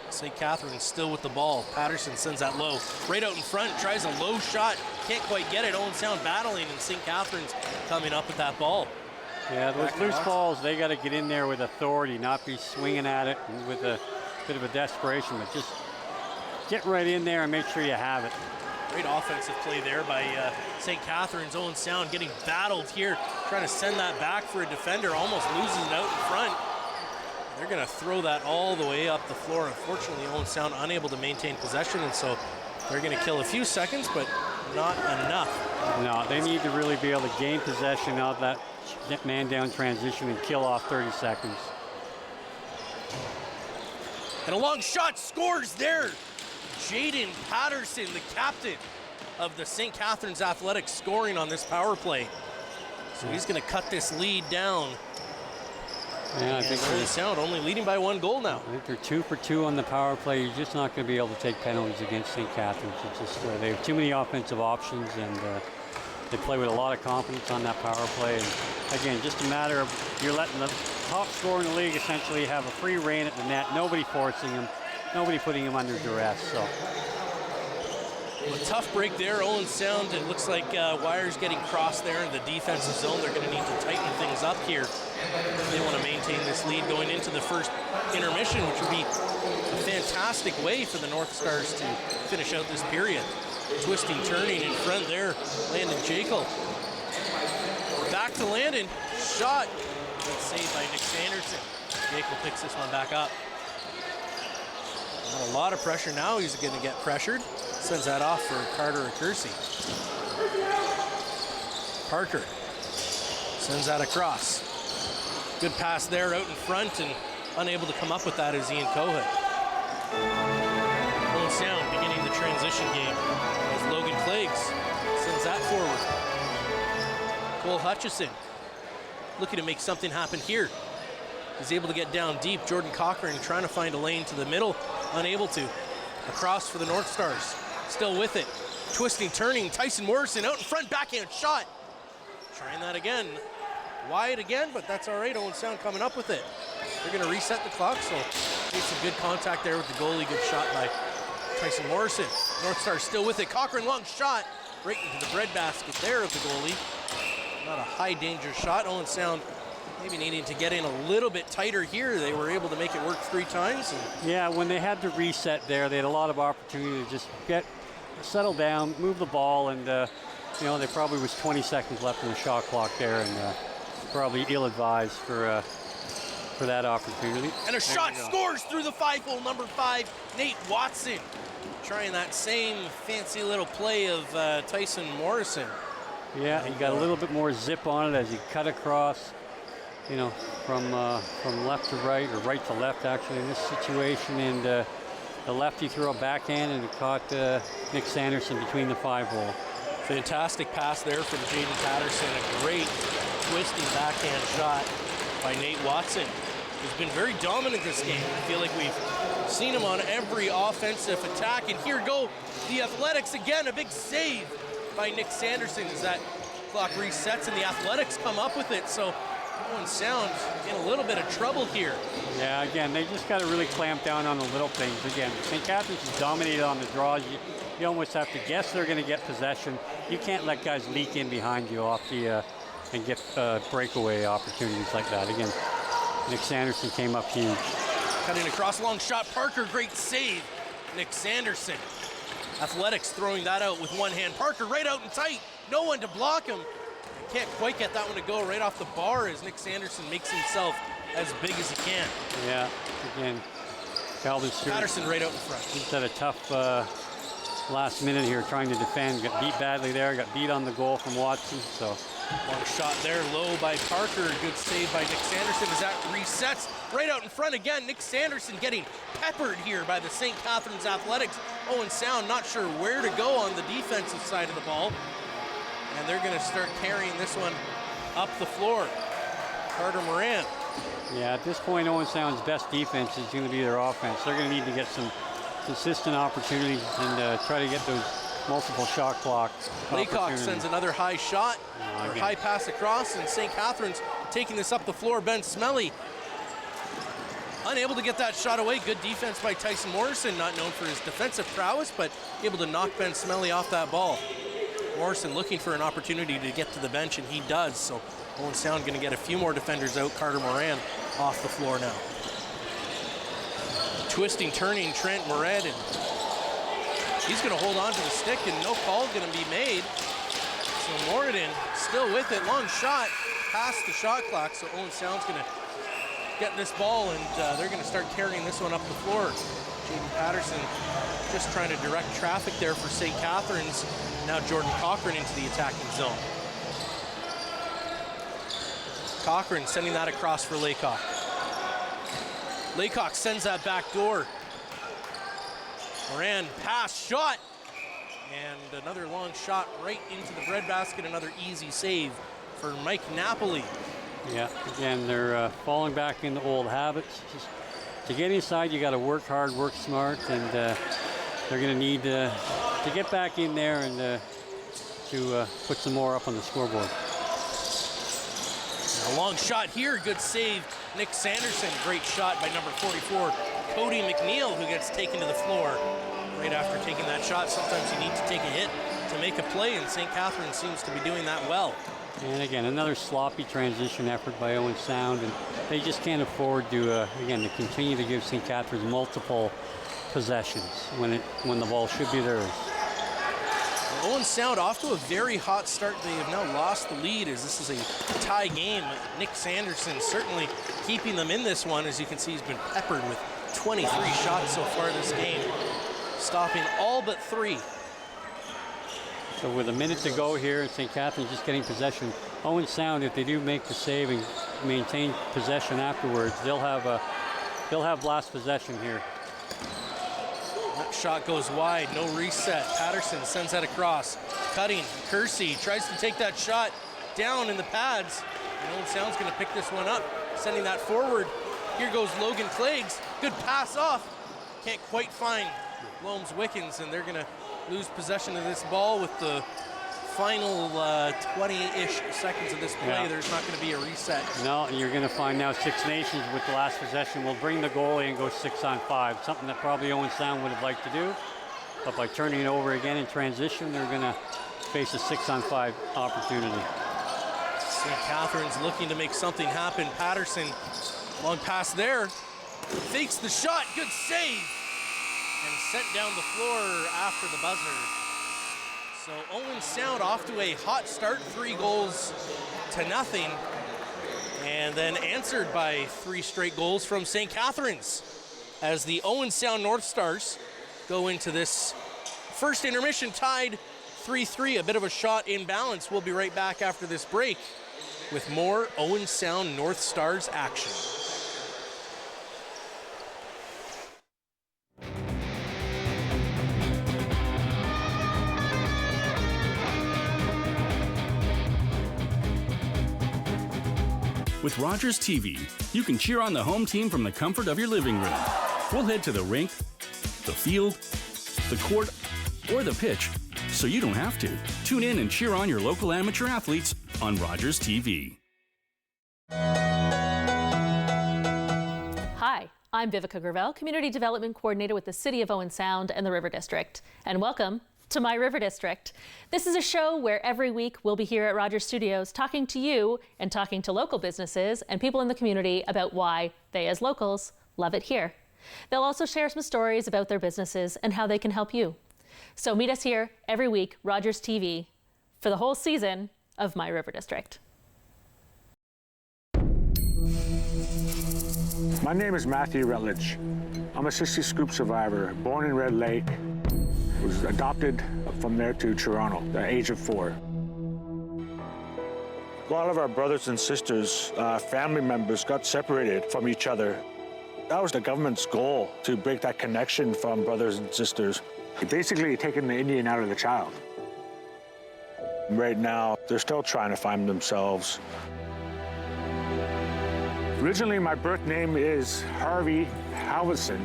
St. Catharines still with the ball. Patterson sends that low. Right out in front, tries a low shot. Can't quite get it. Owen Sound battling, and St. Catharines coming up with that ball. Yeah, those loose balls, they got to get in there with authority, not be swinging at it with a bit of a desperation, but just get right in there and make sure you have it. Great offensive play there by St. Catharines. Owen Sound getting battled here, trying to send that back for a defender, almost losing it out in front. They're going to throw that all the way up the floor. Unfortunately, Owen Sound unable to maintain possession, and so they're going to kill a few seconds, but not enough. No, they need to really be able to gain possession of that man-down transition and kill off 30 seconds. And a long shot, scores there. Jaden Patterson, the captain of the St. Catharines Athletics, scoring on this power play. So he's going to cut this lead down. Yeah, I think Owen Sound only leading by 1 goal now. I think they're 2 for 2 on the power play. You're just not going to be able to take penalties against St. Catharines. It's just they have too many offensive options, and they play with a lot of confidence on that power play. And again, just a matter of you're letting the top scorer in the league essentially have a free reign at the net. Nobody forcing him, nobody putting him under duress. So a tough break there. Owen Sound, it looks like wires getting crossed there in the defensive zone. They're going to need to tighten things up here. They want to maintain this lead going into the first intermission, which would be a fantastic way for the North Stars to finish out this period. Twisting, turning in front there, Landon Jekyll. Back to Landon, shot. Good save by Nick Sanderson. Gakel picks this one back up. Not a lot of pressure now. He's going to get pressured. Sends that off for Carter Accursi. Parker sends that across. Good pass there out in front, and unable to come up with that is Ian Kohut. Owen Sound beginning the transition game as Logan Cleggs sends that forward. Cole Hutchison looking to make something happen here. He's able to get down deep. Jordan Cochran trying to find a lane to the middle, unable to. Across for the North Stars, still with it. Twisting, turning, Tyson Morrison out in front, backhand shot. Trying that again. Wide again, but that's all right. Owen Sound coming up with it. They're going to reset the clock, so made some good contact there with the goalie. Good shot by Tyson Morrison. North Stars still with it. Cochran, long shot right into the breadbasket there of the goalie. Not a high danger shot. Owen Sound maybe needing to get in a little bit tighter here. They were able to make it work 3 times. Yeah, when they had to reset there, they had a lot of opportunity to just settle down, move the ball, and you know, there probably was 20 seconds left in the shot clock there, and probably ill-advised for that opportunity. And a shot scores through the 5-hole, number 5, Nate Watson. Trying that same fancy little play of Tyson Morrison. Yeah, he got a little bit more zip on it as he cut across, you know, from left to right, or right to left actually in this situation, and the lefty threw a backhand and it caught Nick Sanderson between the 5-hole. Fantastic pass there from Jaden Patterson. A great twisting backhand shot by Nate Watson, who's been very dominant this game. I feel like we've seen him on every offensive attack, and here go the Athletics again. A big save by Nick Sanderson as that clock resets and the Athletics come up with it. So Owen Sound in a little bit of trouble here. Yeah, again, they just got to really clamp down on the little things. Again, St. Catharines is dominated on the draws. You almost have to guess they're going to get possession. You can't let guys leak in behind you off the and get breakaway opportunities like that. Again, Nick Sanderson came up huge. Cutting across, long shot, Parker, great save. Nick Sanderson. Athletics throwing that out with one hand. Parker right out and tight, no one to block him. Can't quite get that one to go right off the bar as Nick Sanderson makes himself as big as he can. Yeah, again, Calvin Stewart. Patterson right out in front. He's had a tough last minute here trying to defend. Got beat badly there, got beat on the goal from Watson, so. Long shot there, low by Parker. Good save by Nick Sanderson as that resets right out in front again. Nick Sanderson getting peppered here by the St. Catharines Athletics. Owen Sound not sure where to go on the defensive side of the ball. And they're going to start carrying this one up the floor. Carter Moran. Yeah, at this point, Owen Sound's best defense is going to be their offense. They're going to need to get some consistent opportunities and try to get those multiple shot clock Laycock sends another high shot, or high pass across, and St. Catharines taking this up the floor. Ben Smelly unable to get that shot away. Good defense by Tyson Morrison, not known for his defensive prowess, but able to knock Ben Smelly off that ball. Morrison looking for an opportunity to get to the bench, and he does. So Owen Sound going to get a few more defenders out. Carter Moran off the floor now. Twisting, turning, Trent Moran, and he's going to hold on to the stick, and no call going to be made. So Moradin still with it. Long shot past the shot clock, so Owen Sound's going to get this ball, and they're going to start carrying this one up the floor. Jaden Patterson just trying to direct traffic there for St. Catharines. Now Jordan Cochran into the attacking zone. Cochran sending that across for Laycock. Laycock sends that back door. Moran pass, shot, and another long shot right into the breadbasket. Another easy save for Mike Napoli. Yeah, again, they're falling back into old habits. Just to get inside, you got to work hard, work smart, and they're going to need to get back in there and to put some more up on the scoreboard. A long shot here, good save. Nick Sanderson, great shot by number 44, Cody McNeil, who gets taken to the floor right after taking that shot. Sometimes you need to take a hit to make a play, and St. Catharines seems to be doing that well. And again, another sloppy transition effort by Owens Sound, and they just can't afford to, again, to continue to give St. Catharines multiple possessions when the ball should be theirs. Owens Sound off to a very hot start. They have now lost the lead as this is a tie game. Nick Sanderson certainly keeping them in this one. As you can see, he's been peppered with 23 shots so far this game, stopping all but 3. So with a minute to go here, and St. Catharines just getting possession. Owens Sound, if they do make the save and maintain possession afterwards, they'll have last possession here. That shot goes wide, no reset. Patterson sends that across. Cutting, Kersey tries to take that shot down in the pads. And Owen Sound's gonna pick this one up, sending that forward. Here goes Logan Cleggs. Good pass off. Can't quite find Loams Wickens, and they're gonna lose possession of this ball with the final 20-ish seconds of this play. Yeah. There's not gonna be a reset. No, and you're going to find now Six Nations with the last possession will bring the goalie and go 6-on-5, something that probably Owen Sound would have liked to do. But by turning it over again in transition, they're going to face a 6-on-5 opportunity. St. Catharines looking to make something happen. Patterson, long pass there, fakes the shot, good save, and sent down the floor after the buzzer. So Owen Sound off to a hot start, 3-0, and then answered by 3 straight goals from St. Catharines as the Owen Sound North Stars go into this first intermission tied 3-3, a bit of a shot in balance. We'll be right back after this break with more Owen Sound North Stars action. With Rogers TV, you can cheer on the home team from the comfort of your living room. We'll head to the rink, the field, the court, or the pitch, so you don't have to. Tune in and cheer on your local amateur athletes on Rogers TV. Hi, I'm Vivica Gravel, Community Development Coordinator with the City of Owen Sound and the River District. And welcome to My River District. This is a show where every week we'll be here at Rogers Studios talking to you and talking to local businesses and people in the community about why they, as locals, love it here. They'll also share some stories about their businesses and how they can help you. So meet us here every week, Rogers TV, for the whole season of My River District. My name is Matthew Rutledge. I'm a 60 scoop survivor, born in Red Lake. Was adopted from there to Toronto at the age of 4. A lot of our brothers and sisters, family members got separated from each other. That was the government's goal, to break that connection from brothers and sisters. Basically taking the Indian out of the child. Right now, they're still trying to find themselves. Originally, my birth name is Harvey Halverson.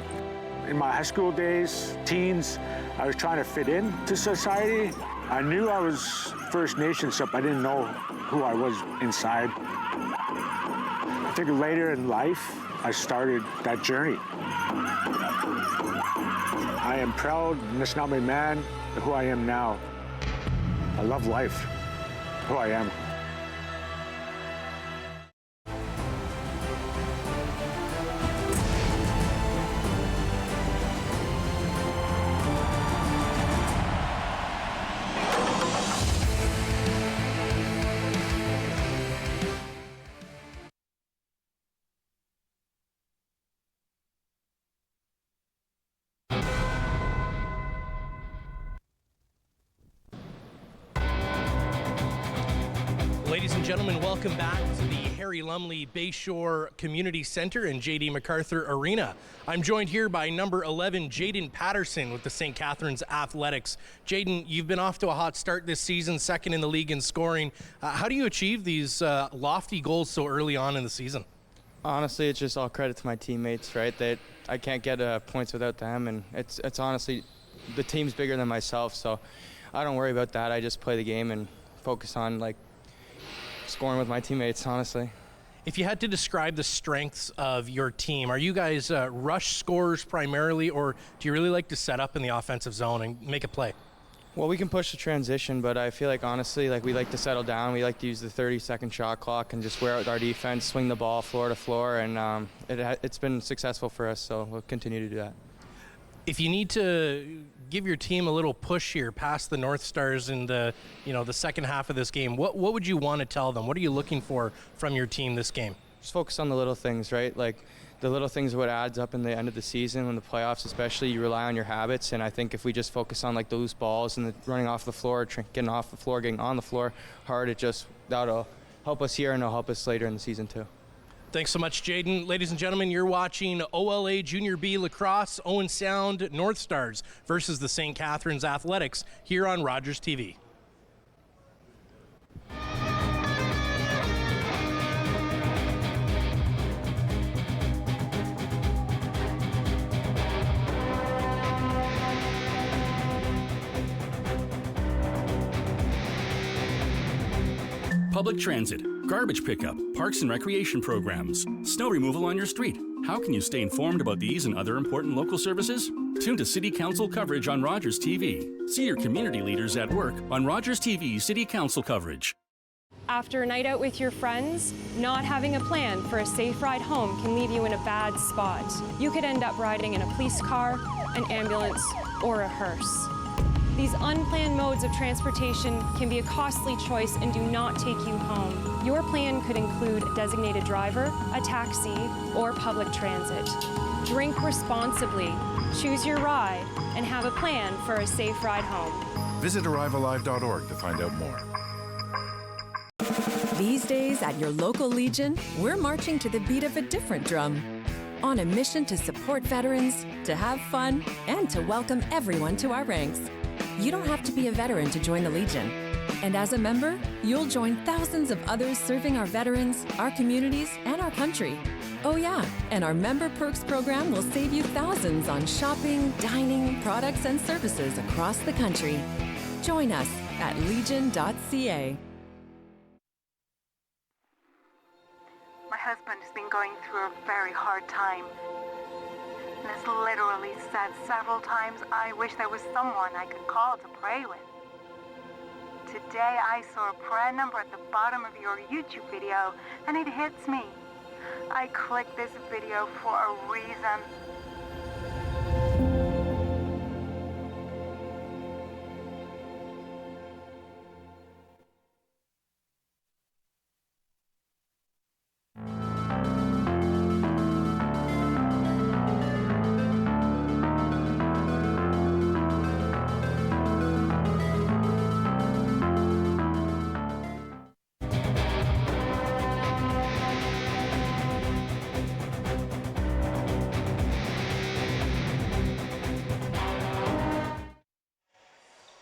In my high school days, teens, I was trying to fit into society. I knew I was First Nations, but I didn't know who I was inside. I think later in life, I started that journey. I am proud, Nishnawbe man, of who I am now. I love life, who I am. Ladies and gentlemen, welcome back to the Harry Lumley Bayshore Community Center and J.D. MacArthur Arena. I'm joined here by number 11, Jaden Patterson with the St. Catharines Athletics. Jaden, you've been off to a hot start this season, second in the league in scoring. How do you achieve these lofty goals so early on in the season? Honestly, it's just all credit to my teammates, right? I can't get points without them, and it's honestly, the team's bigger than myself, so I don't worry about that. I just play the game and focus on scoring with my teammates, honestly. If you had to describe the strengths of your team, are you guys rush scorers primarily, or do you really like to set up in the offensive zone and make a play? Well, we can push the transition, but I feel like, honestly, we like to settle down. We like to use the 30-second shot clock and just wear out our defense, swing the ball floor to floor, and it's been successful for us, so we'll continue to do that. If you need to give your team a little push here past the North Stars in the second half of this game, what would you want to tell them? What are you looking for from your team this game? Just focus on the little things, right? Like the little things are what adds up in the end of the season, in the playoffs especially. You rely on your habits, and I think if we just focus on like the loose balls and the running off the floor, getting off the floor, getting on the floor hard, that'll help us here and it'll help us later in the season too. Thanks so much, Jaden. Ladies and gentlemen, you're watching OLA Junior B Lacrosse, Owens Sound North Stars versus the St. Catharines Athletics here on Rogers TV. Public transit, garbage pickup, parks and recreation programs, snow removal on your street. How can you stay informed about these and other important local services? Tune to City Council coverage on Rogers TV. See your community leaders at work on Rogers TV City Council coverage. After a night out with your friends, not having a plan for a safe ride home can leave you in a bad spot. You could end up riding in a police car, an ambulance, or a hearse. These unplanned modes of transportation can be a costly choice and do not take you home. Your plan could include a designated driver, a taxi, or public transit. Drink responsibly, choose your ride, and have a plan for a safe ride home. Visit arrivealive.org to find out more. These days at your local Legion, we're marching to the beat of a different drum. On a mission to support veterans, to have fun, and to welcome everyone to our ranks. You don't have to be a veteran to join the Legion. And as a member, you'll join thousands of others serving our veterans, our communities, and our country. Oh yeah, and our Member Perks program will save you thousands on shopping, dining, products, and services across the country. Join us at legion.ca. My husband has been going through a very hard time. And has literally said several times, I wish there was someone I could call to pray with. Today I saw a prayer number at the bottom of your YouTube video, and it hits me. I clicked this video for a reason.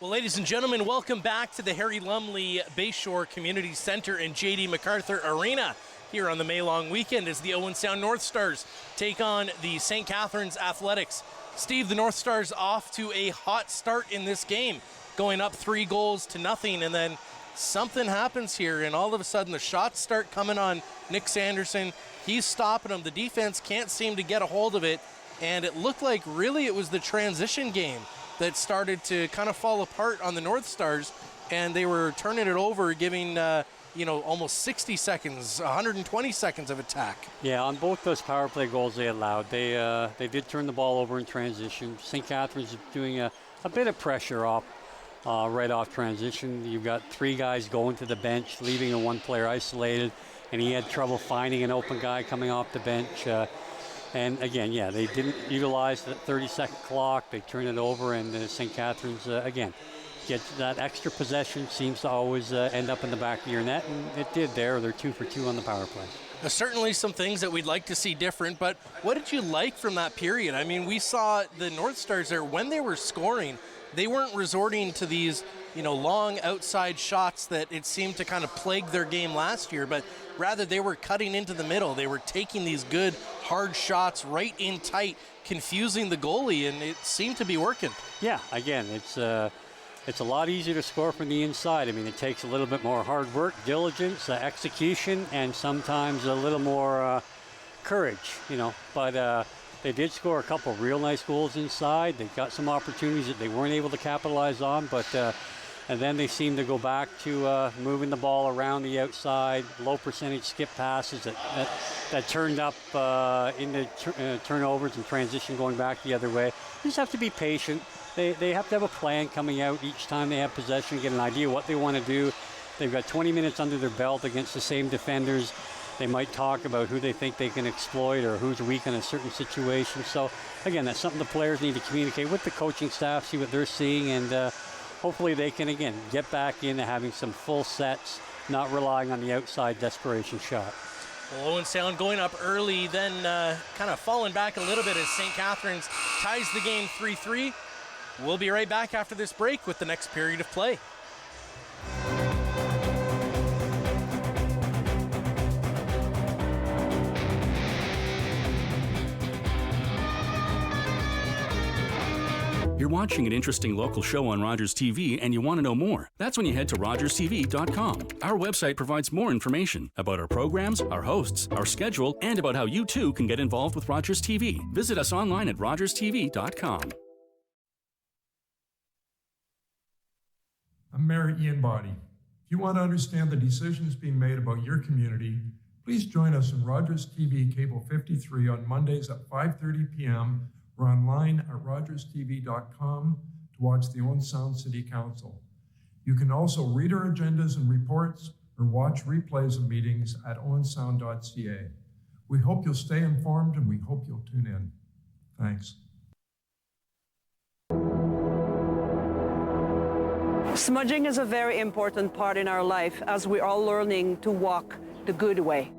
Well, ladies and gentlemen, welcome back to the Harry Lumley Bayshore Community Center and J.D. MacArthur Arena here on the May long weekend as the Owens Sound North Stars take on the St. Catharines Athletics. Steve, the North Stars off to a hot start in this game, going up 3-0, and then something happens here, and all of a sudden the shots start coming on Nick Sanderson. He's stopping them. The defense can't seem to get a hold of it, and it looked like really it was the transition game that started to kind of fall apart on the North Stars, and they were turning it over, giving almost 60 seconds, 120 seconds of attack. Yeah, on both those power play goals they allowed, they did turn the ball over in transition. St. Catharines is doing a bit of pressure off right off transition. You've got 3 guys going to the bench, leaving a 1 player isolated, and he had trouble finding an open guy coming off the bench. And again, yeah, they didn't utilize the 30-second clock. They turned it over, and St. Catharines, again, gets that extra possession, seems to always end up in the back of your net, and it did there. They're 2 for 2 on the power play. Certainly some things that we'd like to see different, but what did you like from that period? I mean, we saw the North Stars there, when they were scoring, they weren't resorting to these, long outside shots that it seemed to kind of plague their game last year, but rather they were cutting into the middle. They were taking these good, hard shots right in tight, confusing the goalie, and it seemed to be working. Yeah, again, it's a lot easier to score from the inside. I mean, it takes a little bit more hard work, diligence, execution, and sometimes a little more courage, But they did score a couple real nice goals inside. They got some opportunities that they weren't able to capitalize on, but And then they seem to go back to moving the ball around the outside, low percentage skip passes that turned up into turnovers and transition going back the other way. You just have to be patient. They have to have a plan coming out each time they have possession, get an idea what they want to do. They've got 20 minutes under their belt against the same defenders. They might talk about who they think they can exploit or who's weak in a certain situation. So, again, that's something the players need to communicate with the coaching staff, see what they're seeing, and hopefully they can, again, get back into having some full sets, not relying on the outside desperation shot. Well, Owen Sound going up early, then kind of falling back a little bit as St. Catharines ties the game 3-3. We'll be right back after this break with the next period of play. You're watching an interesting local show on Rogers TV and you want to know more. That's when you head to rogerstv.com. Our website provides more information about our programs, our hosts, our schedule, and about how you too can get involved with Rogers TV. Visit us online at rogerstv.com. I'm Mayor Ian Body. If you want to understand the decisions being made about your community, please join us on Rogers TV Cable 53 on Mondays at 5:30 p.m. or online at rogerstv.com to watch the Owens Sound City Council. You can also read our agendas and reports or watch replays of meetings at owensound.ca. We hope you'll stay informed and we hope you'll tune in. Thanks. Smudging is a very important part in our life as we're all learning to walk the good way.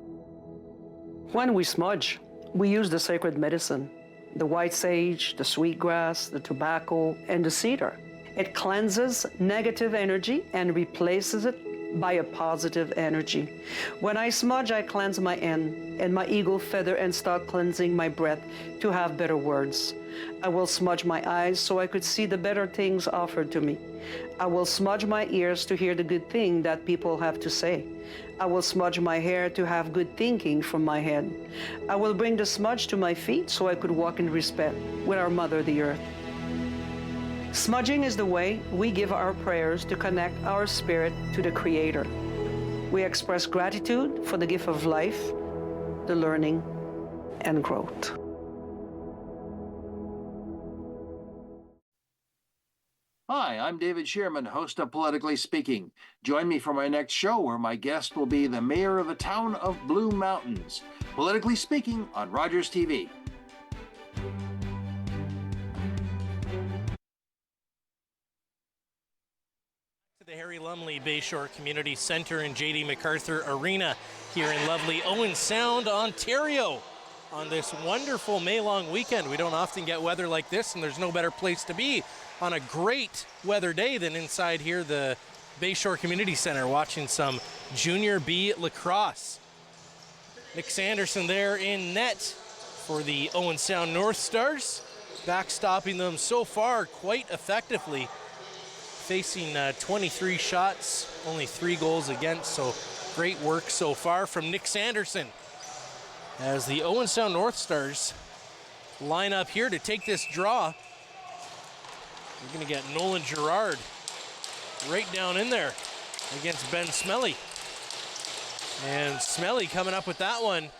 When we smudge, we use the sacred medicine, the white sage, the sweetgrass, the tobacco, and the cedar. It cleanses negative energy and replaces it by a positive energy. When I smudge, I cleanse my end and my eagle feather and start cleansing my breath to have better words. I will smudge my eyes so I could see the better things offered to me. I will smudge my ears to hear the good thing that people have to say. I will smudge my hair to have good thinking from my head. I will bring the smudge to my feet so I could walk in respect with our Mother, the Earth. Smudging is the way we give our prayers to connect our spirit to the Creator. We express gratitude for the gift of life, the learning, and growth. Hi, I'm David Shearman, host of Politically Speaking. Join me for my next show where my guest will be the mayor of the town of Blue Mountains. Politically Speaking on Rogers TV. To the Harry Lumley Bayshore Community Centre and J.D. MacArthur Arena here in lovely Owens Sound, Ontario. On this wonderful May-long weekend. We don't often get weather like this, and there's no better place to be on a great weather day than inside here, the Bayshore Community Center, watching some Junior B lacrosse. Nick Sanderson there in net for the Owen Sound North Stars, backstopping them so far quite effectively, facing 23 shots, only 3 goals against, so great work so far from Nick Sanderson. As the Owen Sound North Stars line up here to take this draw, we're going to get Nolan Gerard right down in there against Ben Smelly. And Smelly coming up with that one,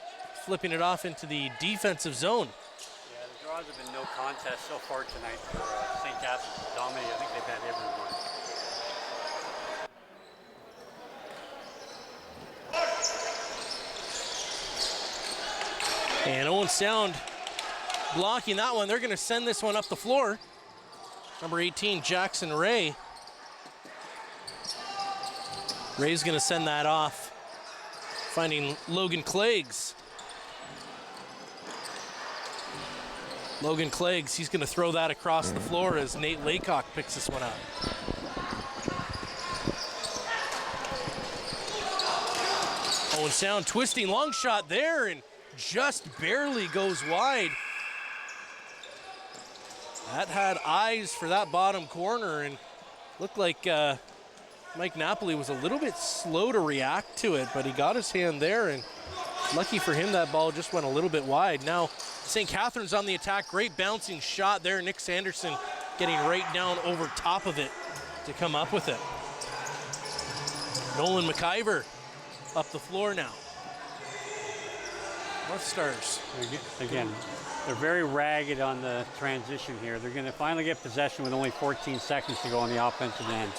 flipping it off into the defensive zone. Yeah, the draws have been no contest so far tonight for St. Catharines. Dominated. I think they've had everyone. And Owen Sound blocking that one. They're going to send this one up the floor. Number 18, Jackson Ray. Ray's going to send that off, finding Logan Cleggs. Logan Cleggs, he's going to throw that across the floor as Nate Laycock picks this one up. Owen Sound twisting long shot there and just barely goes wide. That had eyes for that bottom corner and looked like Mike Napoli was a little bit slow to react to it, but he got his hand there, and lucky for him that ball just went a little bit wide. Now St. Catharines on the attack, great bouncing shot there. Nick Sanderson getting right down over top of it to come up with it. Nolan McIver up the floor now. North Stars. Again, they're very ragged on the transition here. They're going to finally get possession with only 14 seconds to go on the offensive end.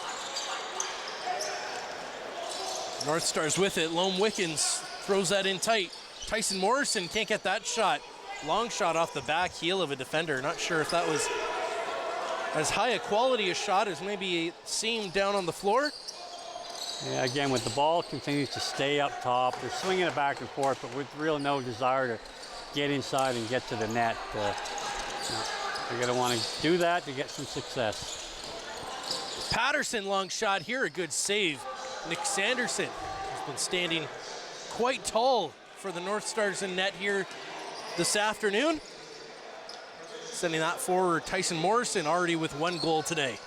North Stars with it. Lone Wickens throws that in tight. Tyson Morrison can't get that shot. Long shot off the back heel of a defender. Not sure if that was as high a quality a shot as maybe it seemed down on the floor. Yeah, again, with the ball continues to stay up top. They're swinging it back and forth, but with real no desire to get inside and get to the net. They're going to want to do that to get some success. Patterson long shot here, a good save. Nick Sanderson has been standing quite tall for the North Stars in net here this afternoon. Sending that forward, Tyson Morrison already with 1 goal today.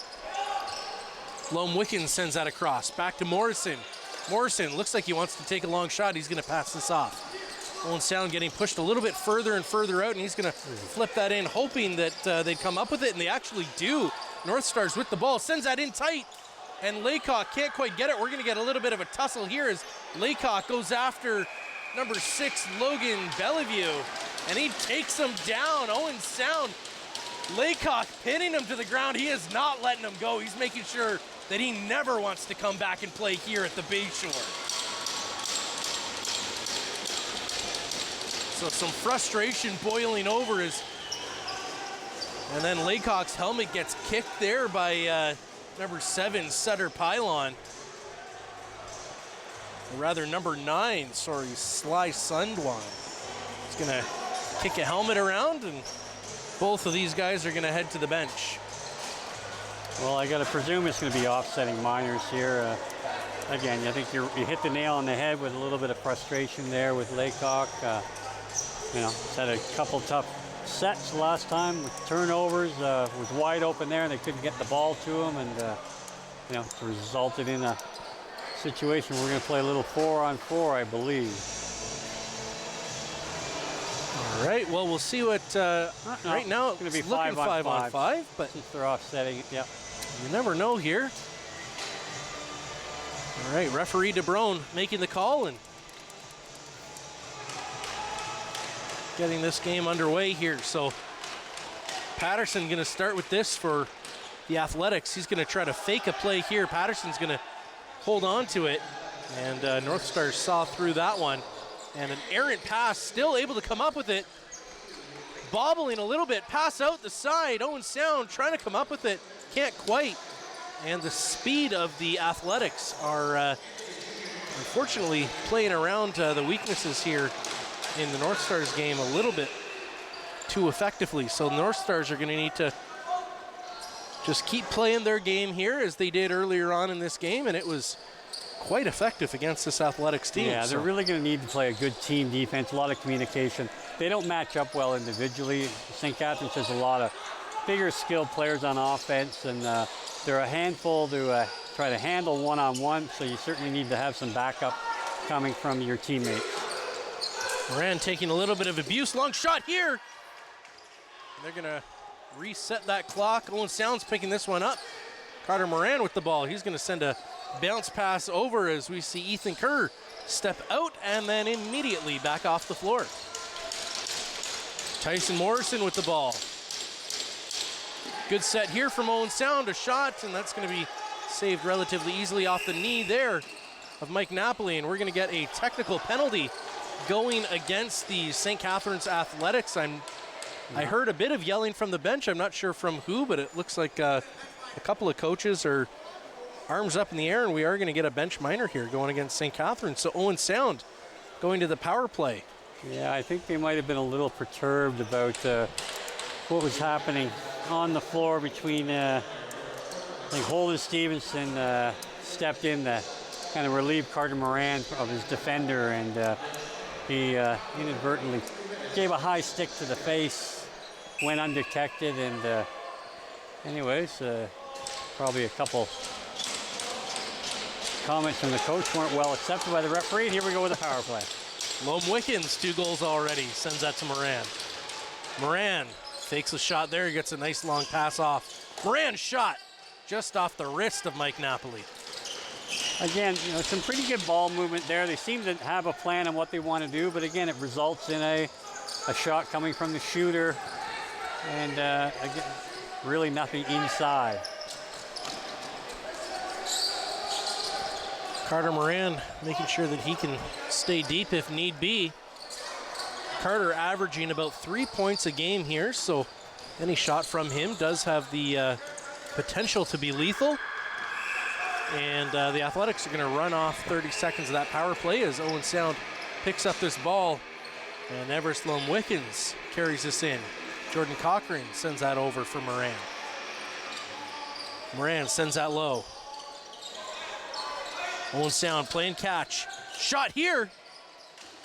Lone Wickens sends that across. Back to Morrison. Morrison looks like he wants to take a long shot. He's going to pass this off. Owens Sound getting pushed a little bit further and further out, and he's going to flip that in, hoping that they'd come up with it, and they actually do. North Stars with the ball, sends that in tight, and Laycock can't quite get it. We're going to get a little bit of a tussle here as Laycock goes after number 6, Logan Bellevue, and he takes him down. Owens Sound, Laycock pinning him to the ground. He is not letting him go. He's making sure that he never wants to come back and play here at the Bayshore. So some frustration boiling over and then Laycock's helmet gets kicked there by number 7, Sutter Pylon. Or rather, number 9, Sly Sundwan. He's gonna kick a helmet around, and both of these guys are gonna head to the bench. Well, I got to presume it's going to be offsetting minors here. Again, I think you hit the nail on the head with a little bit of frustration there with Laycock. He's had a couple tough sets last time with turnovers. Was wide open there, and they couldn't get the ball to him, and it's resulted in a situation we're going to play a little 4-on-4, I believe. All right, well, we'll see what, right now it's going to be 5-on-5, but since they're offsetting it, yeah. You never know here. All right, referee DeBrone making the call and getting this game underway here. So Patterson going to start with this for the Athletics. He's going to try to fake a play here. Patterson's going to hold on to it, and North Stars saw through that one. And an errant pass, still able to come up with it. Bobbling a little bit, pass out the side. Owen Sound trying to come up with it, can't quite. And the speed of the Athletics are unfortunately playing around the weaknesses here in the North Stars game a little bit too effectively. So North Stars are going to need to just keep playing their game here as they did earlier on in this game, and it was quite effective against this Athletics team. Yeah, they're really going to need to play a good team defense, a lot of communication. They don't match up well individually. St. Catharines has a lot of bigger skilled players on offense, and they're a handful to try to handle one-on-one, so you certainly need to have some backup coming from your teammates. Moran taking a little bit of abuse. Long shot here. They're going to reset that clock. Owen Sound's picking this one up. Carter Moran with the ball. He's going to send a bounce pass over as we see Ethan Kerr step out and then immediately back off the floor. Tyson Morrison with the ball. Good set here from Owen Sound, a shot, and that's going to be saved relatively easily off the knee there of Mike Napoli, and we're going to get a technical penalty going against the St. Catharines Athletics. I heard a bit of yelling from the bench. I'm not sure from who, but it looks like a couple of coaches are arms up in the air, and we are going to get a bench minor here going against St. Catharines. So Owen Sound going to the power play. Yeah, I think they might have been a little perturbed about what was happening on the floor between, I think Holden Stevenson stepped in to kind of relieve Carter Moran of his defender, and he inadvertently gave a high stick to the face, went undetected, and anyways, probably a couple comments from the coach weren't well accepted by the referee. Here we go with the power play. Lone Wickens, 2 goals already, sends that to Moran. Moran fakes a shot there, gets a nice long pass off. Moran's shot just off the wrist of Mike Napoli. Again, some pretty good ball movement there. They seem to have a plan on what they want to do, but again, it results in a shot coming from the shooter, and again, really nothing inside. Carter Moran making sure that he can stay deep if need be. Carter averaging about 3 points a game here, so any shot from him does have the potential to be lethal. And the Athletics are going to run off 30 seconds of that power play as Owen Sound picks up this ball. And Everest Lome-Wickens carries this in. Jordan Cochran sends that over for Moran. Moran sends that low. Owen Sound playing catch. Shot here.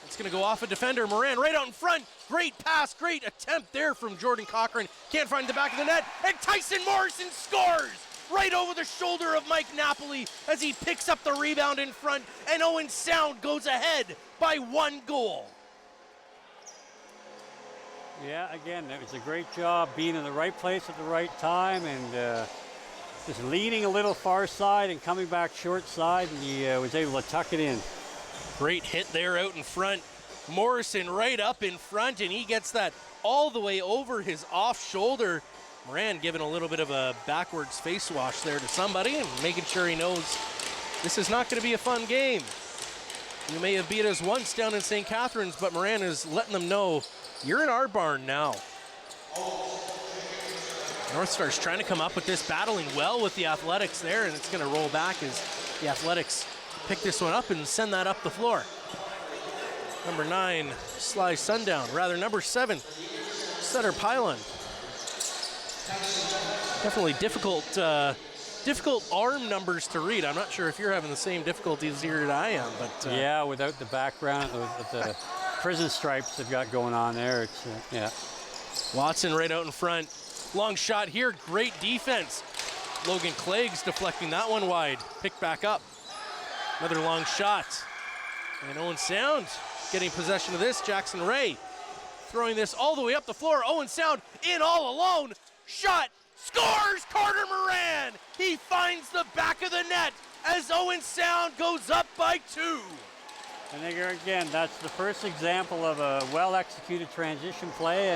It's going to go off a defender. Moran right out in front. Great pass, great attempt there from Jordan Cochran. Can't find the back of the net. And Tyson Morrison scores right over the shoulder of Mike Napoli as he picks up the rebound in front. And Owen Sound goes ahead by 1 goal. Yeah, again, it was a great job being in the right place at the right time, and just leaning a little far side and coming back short side, and he was able to tuck it in. Great hit there out in front. Morrison right up in front, and he gets that all the way over his off shoulder. Moran giving a little bit of a backwards face wash there to somebody and making sure he knows this is not going to be a fun game. You may have beat us once down in St. Catharines, but Moran is letting them know you're in our barn now. North Stars trying to come up with this, battling well with the Athletics there, and it's going to roll back as the Athletics pick this one up and send that up the floor. Number 9, Sly Sundown. Rather, number 7, Sutter Pylon. Definitely difficult arm numbers to read. I'm not sure if you're having the same difficulties here that I am, but yeah, without the background of the prison stripes they've got going on there, it's yeah. Watson right out in front. Long shot here, great defense. Logan Clegg's deflecting that one wide. Picked back up. Another long shot. And Owen Sound getting possession of this. Jackson Ray throwing this all the way up the floor. Owen Sound in all alone. Shot, scores Carter Moran. He finds the back of the net as Owen Sound goes up by 2. And there again, that's the first example of a well-executed transition play,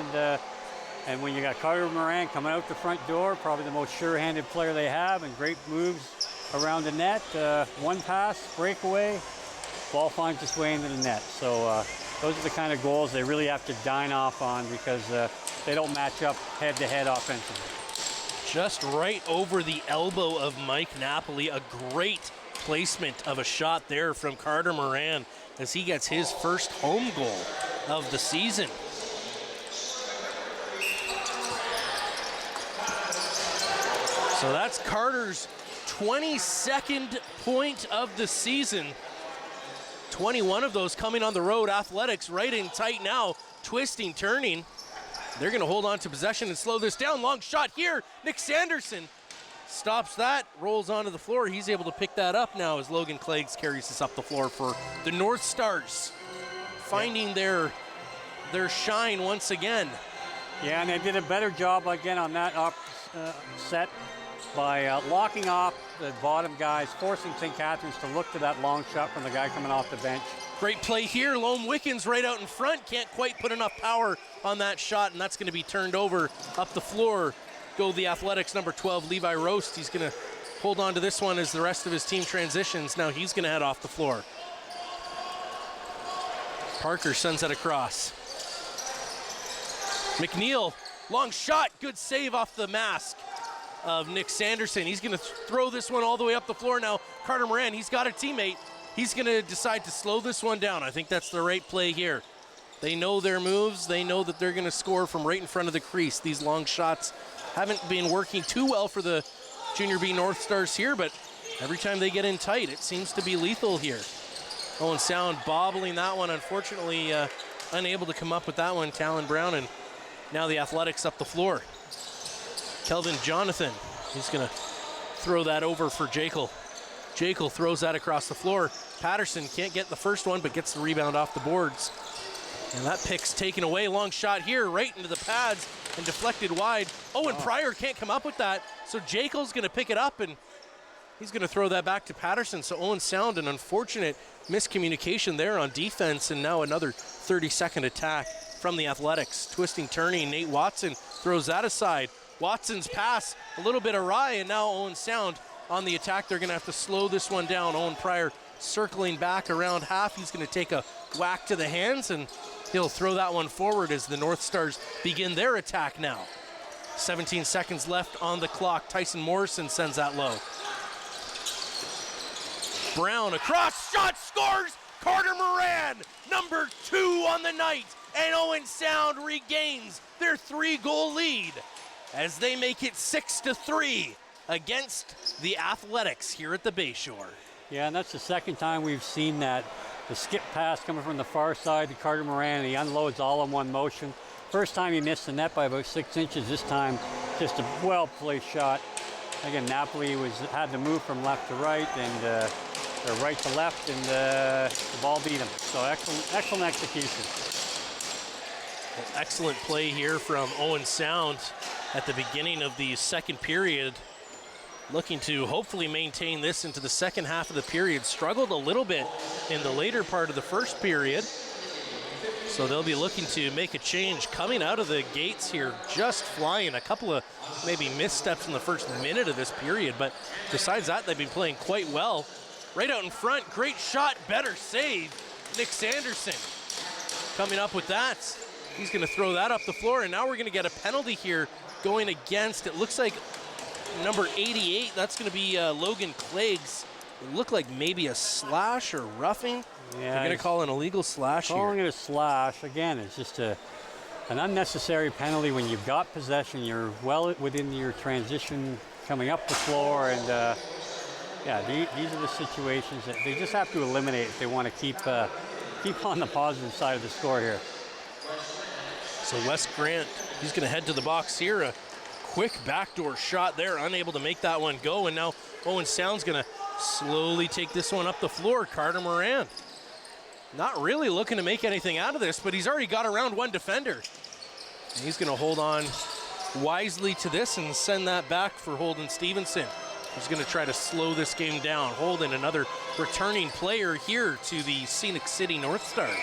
and when you got Carter Moran coming out the front door, probably the most sure-handed player they have, and great moves around the net. One pass, breakaway, ball finds its way into the net. So those are the kind of goals they really have to dine off on because they don't match up head-to-head offensively. Just right over the elbow of Mike Napoli. A great placement of a shot there from Carter Moran as he gets his first home goal of the season. So that's Carter's 22nd point of the season. 21 of those coming on the road. Athletics right in tight now, twisting, turning. They're going to hold on to possession and slow this down. Long shot here. Nick Sanderson stops that, rolls onto the floor. He's able to pick that up now as Logan Cleggs carries this up the floor for the North Stars, finding their shine once again. Yeah, and they did a better job again on that set by locking off the bottom guys, forcing St. Catharines to look to that long shot from the guy coming off the bench. Great play here. Lome-Wickens right out in front. Can't quite put enough power on that shot, and that's going to be turned over up the floor. Go the Athletics, number 12, Levi Roast. He's going to hold on to this one as the rest of his team transitions. Now he's going to head off the floor. Parker sends it across. McNeil, long shot. Good save off the mask of Nick Sanderson. He's going to throw this one all the way up the floor now. Carter Moran, he's got a teammate. He's going to decide to slow this one down. I think that's the right play here. They know their moves. They know that they're going to score from right in front of the crease. These long shots haven't been working too well for the Junior B North Stars here, but every time they get in tight, it seems to be lethal here. Owen Sound bobbling that one, unfortunately unable to come up with that one, Talon Brown, and now the Athletics up the floor. Kelvin Jonathan, he's going to throw that over for Jekyll. Jekyll throws that across the floor. Patterson can't get the first one, but gets the rebound off the boards. And that pick's taken away. Long shot here, right into the pads and deflected wide. Owen Pryor can't come up with that, so Jekyll's going to pick it up, and He's going to throw that back to Patterson. So Owens Sound, an unfortunate miscommunication there on defense, and now another 30-second attack from the Athletics. Twisting, turning, Nate Watson throws that aside. Watson's pass a little bit awry, and now Owens Sound on the attack. They're going to have to slow this one down. Owen Pryor circling back around half. He's going to take a whack to the hands, and he'll throw that one forward as the North Stars begin their attack now. 17 seconds left on the clock. Tyson Morrison sends that low. Brown across, shot, scores! Carter Moran, number 2 on the night, and Owen Sound regains their 3-goal lead as they make it 6-3 against the Athletics here at the Bayshore. Yeah, and that's the second time we've seen that. The skip pass coming from the far side to Carter Moran, and he unloads all in one motion. First time he missed the net by about 6 inches. This time, just a well-placed shot. Again, Napoli had to move from left to right, and or right to left, and the ball beat him. So excellent execution. Well, excellent play here from Owen Sound at the beginning of the second period. Looking to hopefully maintain this into the second half of the period. Struggled a little bit in the later part of the first period. So they'll be looking to make a change coming out of the gates here, just flying. A couple of maybe missteps in the first minute of this period, but besides that, they've been playing quite well. Right out in front, great shot, better save. Nick Sanderson coming up with that. He's gonna throw that up the floor, and now we're gonna get a penalty here going against, it looks like number 88, that's gonna be Logan Cleggs. It looked like maybe a slash or roughing. Yeah, they're gonna call an illegal slash here. Calling it a slash, again, it's just an unnecessary penalty when you've got possession. You're well within your transition coming up the floor, and yeah, these are the situations that they just have to eliminate if they want to keep on the positive side of the score here. So Wes Grant, he's going to head to the box here. A quick backdoor shot there, unable to make that one go. And now Owen Sound's going to slowly take this one up the floor. Carter Moran, not really looking to make anything out of this, but he's already got around one defender. And he's going to hold on wisely to this and send that back for Holden Stevenson. He's going to try to slow this game down. Holden, another returning player here to the Scenic City North Stars.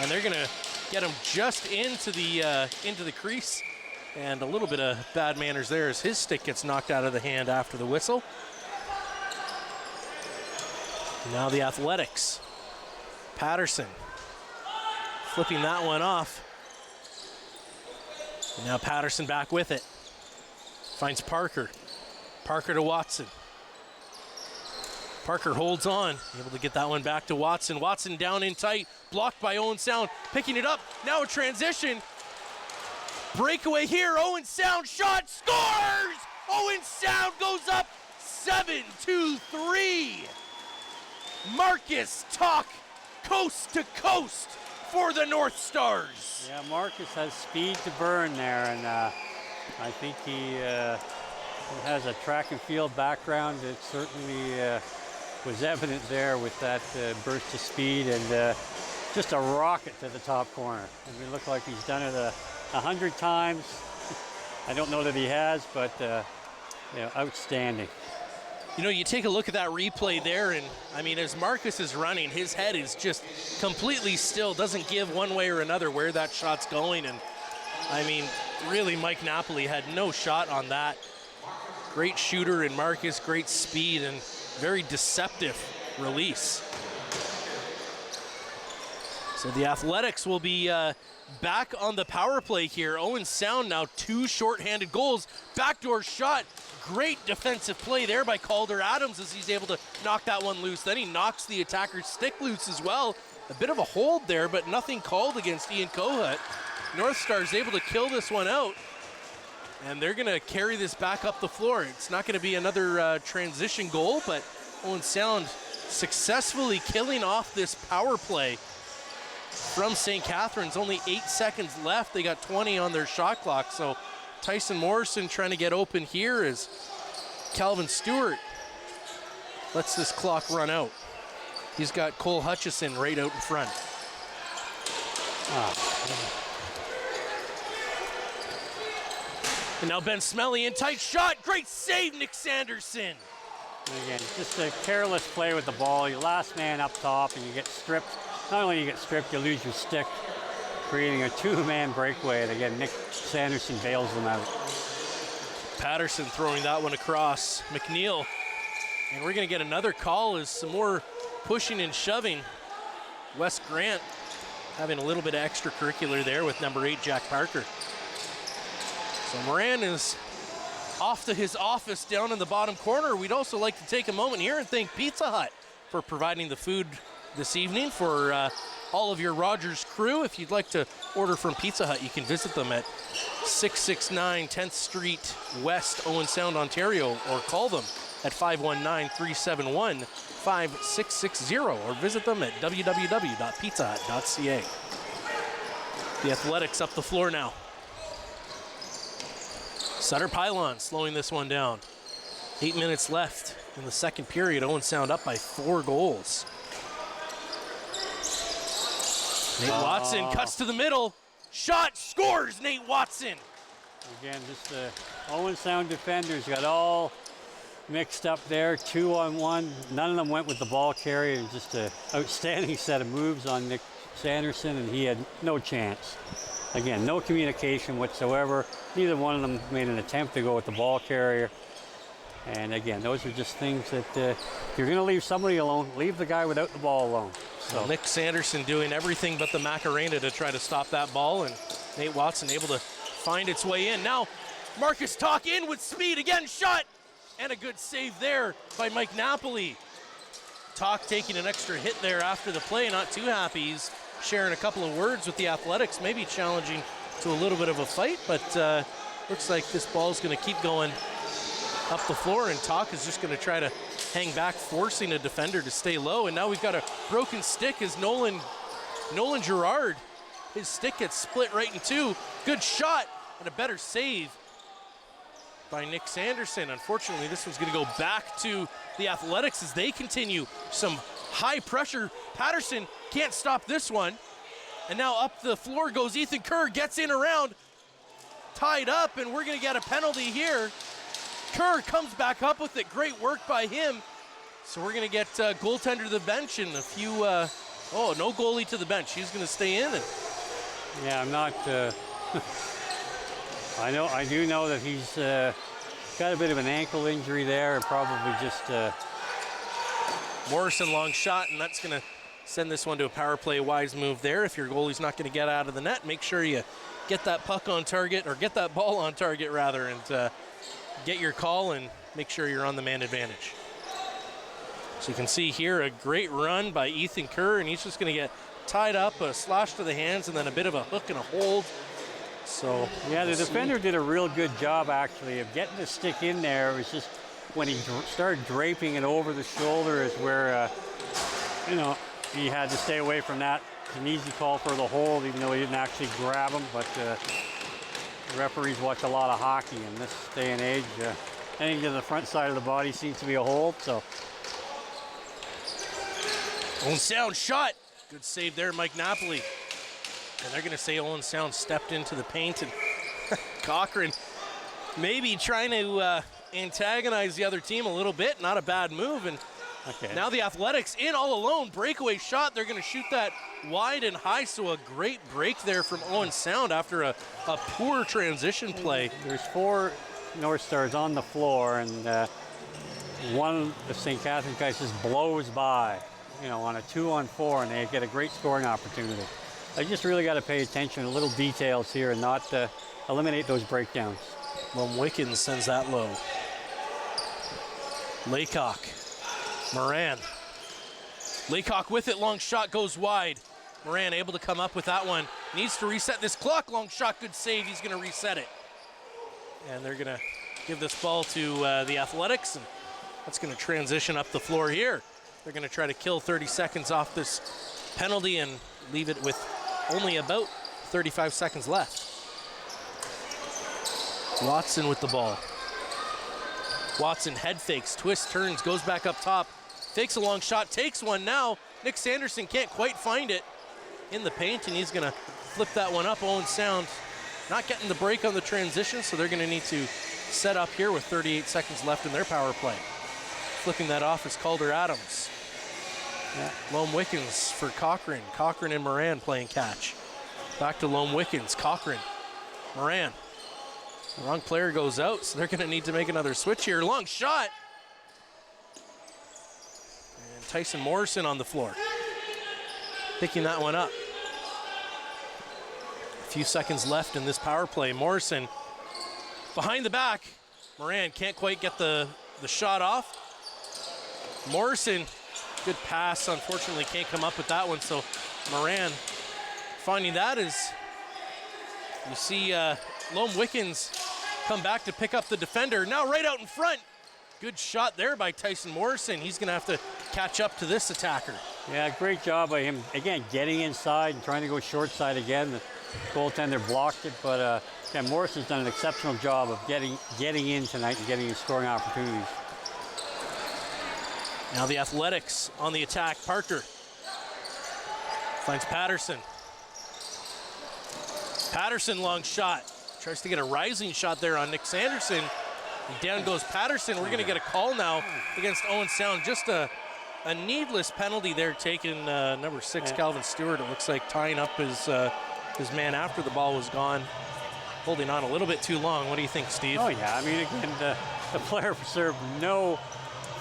And they're going to get him just into the crease. And a little bit of bad manners there as his stick gets knocked out of the hand after the whistle. Now the Athletics. Patterson flipping that one off. And now Patterson back with it. Finds Parker. Parker to Watson. Parker holds on, able to get that one back to Watson. Watson down in tight, blocked by Owen Sound, picking it up. Now a transition. Breakaway here, Owen Sound shot, scores! Owen Sound goes up 7-3. Marcus Talk, coast to coast for the North Stars. Yeah, Marcus has speed to burn there, and I think he has a track and field background. It certainly was evident there with that burst of speed, and just a rocket to the top corner. I mean, it looked like he's done it 100 times. I don't know that he has, but you know, outstanding. You know, you take a look at that replay there, and I mean, as Marcus is running, his head is just completely still, doesn't give one way or another where that shot's going. And I mean, really, Mike Napoli had no shot on that. Great shooter in Marcus, great speed, and very deceptive release. So the Athletics will be back on the power play here. Owen Sound now 2 shorthanded goals. Backdoor shot. Great defensive play there by Calder Adams as he's able to knock that one loose. Then he knocks the attacker's stick loose as well. A bit of a hold there, but nothing called against Ian Kohut. North Stars able to kill this one out, and they're going to carry this back up the floor. It's not going to be another transition goal, but Owen Sound successfully killing off this power play from St. Catharines. Only 8 seconds left. They got 20 on their shot clock, so Tyson Morrison trying to get open here as Calvin Stewart lets this clock run out. He's got Cole Hutchison right out in front. And now Ben Smelly in tight shot. Great save, Nick Sanderson. And again, just a careless play with the ball. Your last man up top, and you get stripped. Not only you get stripped, you lose your stick, creating a two-man breakaway. And again, Nick Sanderson bails them out. Patterson throwing that one across. McNeil. And we're going to get another call as some more pushing and shoving. Wes Grant having a little bit of extracurricular there with number 8, Jack Parker. So Moran is off to his office down in the bottom corner. We'd also like to take a moment here and thank Pizza Hut for providing the food this evening for all of your Rogers crew. If you'd like to order from Pizza Hut, you can visit them at 669 10th Street West, Owens Sound, Ontario, or call them at 519-371-5660, or visit them at www.pizzahut.ca. The Athletics up the floor now. Sutter Pylon slowing this one down. 8 minutes left in the second period. Owens Sound up by 4 goals. Nate Watson cuts to the middle. Shot, scores, Nate Watson. Again, just the Owens Sound defenders got all mixed up there, 2-on-1. None of them went with the ball carrier. Just an outstanding set of moves on Nick Sanderson, and he had no chance. Again, no communication whatsoever. Neither one of them made an attempt to go with the ball carrier. And again, those are just things that if you're going to leave somebody alone, leave the guy without the ball alone. So Nick Sanderson doing everything but the Macarena to try to stop that ball, and Nate Watson able to find its way in. Now Marcus Talk in with speed, again shot, and a good save there by Mike Napoli. Talk taking an extra hit there after the play, not too happy. He's sharing a couple of words with the Athletics, maybe challenging to a little bit of a fight, but looks like this ball's going to keep going up the floor, and Talk is just going to try to hang back, forcing a defender to stay low. And now we've got a broken stick as Nolan Gerard, his stick gets split right in two. Good shot and a better save by Nick Sanderson. Unfortunately, this one's going to go back to the Athletics as they continue some high pressure. Patterson can't stop this one. And now up the floor goes Ethan Kerr, gets in around, tied up, and we're going to get a penalty here. Kerr comes back up with it. Great work by him. So we're going to get goaltender to the bench and a few, no goalie to the bench. He's going to stay in. And yeah, I'm not, I do know that he's got a bit of an ankle injury there, and probably just Morrison long shot, and that's going to send this one to a power play wise move there. If your goalie's not going to get out of the net, make sure you get that puck on target, or get that ball on target rather, and get your call and make sure you're on the man advantage. So you can see here a great run by Ethan Kerr, and he's just going to get tied up, a slash to the hands, and then a bit of a hook and a hold. So yeah, the defender did a real good job actually of getting the stick in there. It was just when he started draping it over the shoulder is where he had to stay away from that. It's an easy call for the hold, even though he didn't actually grab him. But referees watch a lot of hockey in this day and age. Anything to the front side of the body seems to be a hold. So Owens Sound shot. Good save there, Mike Napoli. And they're going to say Owens Sound stepped into the paint, and Cochran maybe trying to antagonize the other team a little bit. Not a bad move. And now the Athletics in all alone. Breakaway shot. They're going to shoot that wide and high. So a great break there from Owens Sound after a poor transition play. There's 4 North Stars on the floor, and one of St. Catharines guys just blows by, on a 2-on-4, and they get a great scoring opportunity. I just really got to pay attention to little details here and not eliminate those breakdowns. Well, Wickens sends that low. Laycock, Moran. Laycock with it, long shot goes wide. Moran able to come up with that one. Needs to reset this clock, long shot, good save, he's gonna reset it. And they're gonna give this ball to the Athletics, and that's gonna transition up the floor here. They're gonna try to kill 30 seconds off this penalty and leave it with only about 35 seconds left. Watson with the ball. Watson head fakes, twists, turns, goes back up top, fakes a long shot, takes one now. Nick Sanderson can't quite find it in the paint, and he's gonna flip that one up. Owen Sound not getting the break on the transition, so they're gonna need to set up here with 38 seconds left in their power play. flipping that off is Calder Adams. Lome Wickens for Cochran. Cochran and Moran playing catch. Back to Lome Wickens. Cochran. Moran. The wrong player goes out, so they're going to need to make another switch here. Long shot. And Tyson Morrison on the floor. Picking that one up. A few seconds left in this power play. Morrison behind the back. Moran can't quite get the shot off. Morrison, good pass. Unfortunately, can't come up with that one. So Moran finding that as you see Lome Wickens come back to pick up the defender. Now right out in front. Good shot there by Tyson Morrison. He's going to have to catch up to this attacker. Yeah, great job by him. Again, getting inside and trying to go short side again. The goaltender blocked it, but Morrison's done an exceptional job of getting in tonight and getting his scoring opportunities. Now the Athletics on the attack. Parker finds Patterson. Patterson, long shot. Tries to get a rising shot there on Nick Sanderson. And down goes Patterson. We're going to get a call now against Owens Sound. Just a needless penalty there taken. Number 6, Calvin Stewart, it looks like tying up his man after the ball was gone. Holding on a little bit too long. What do you think, Steve? Oh, yeah. I mean, again, the player served no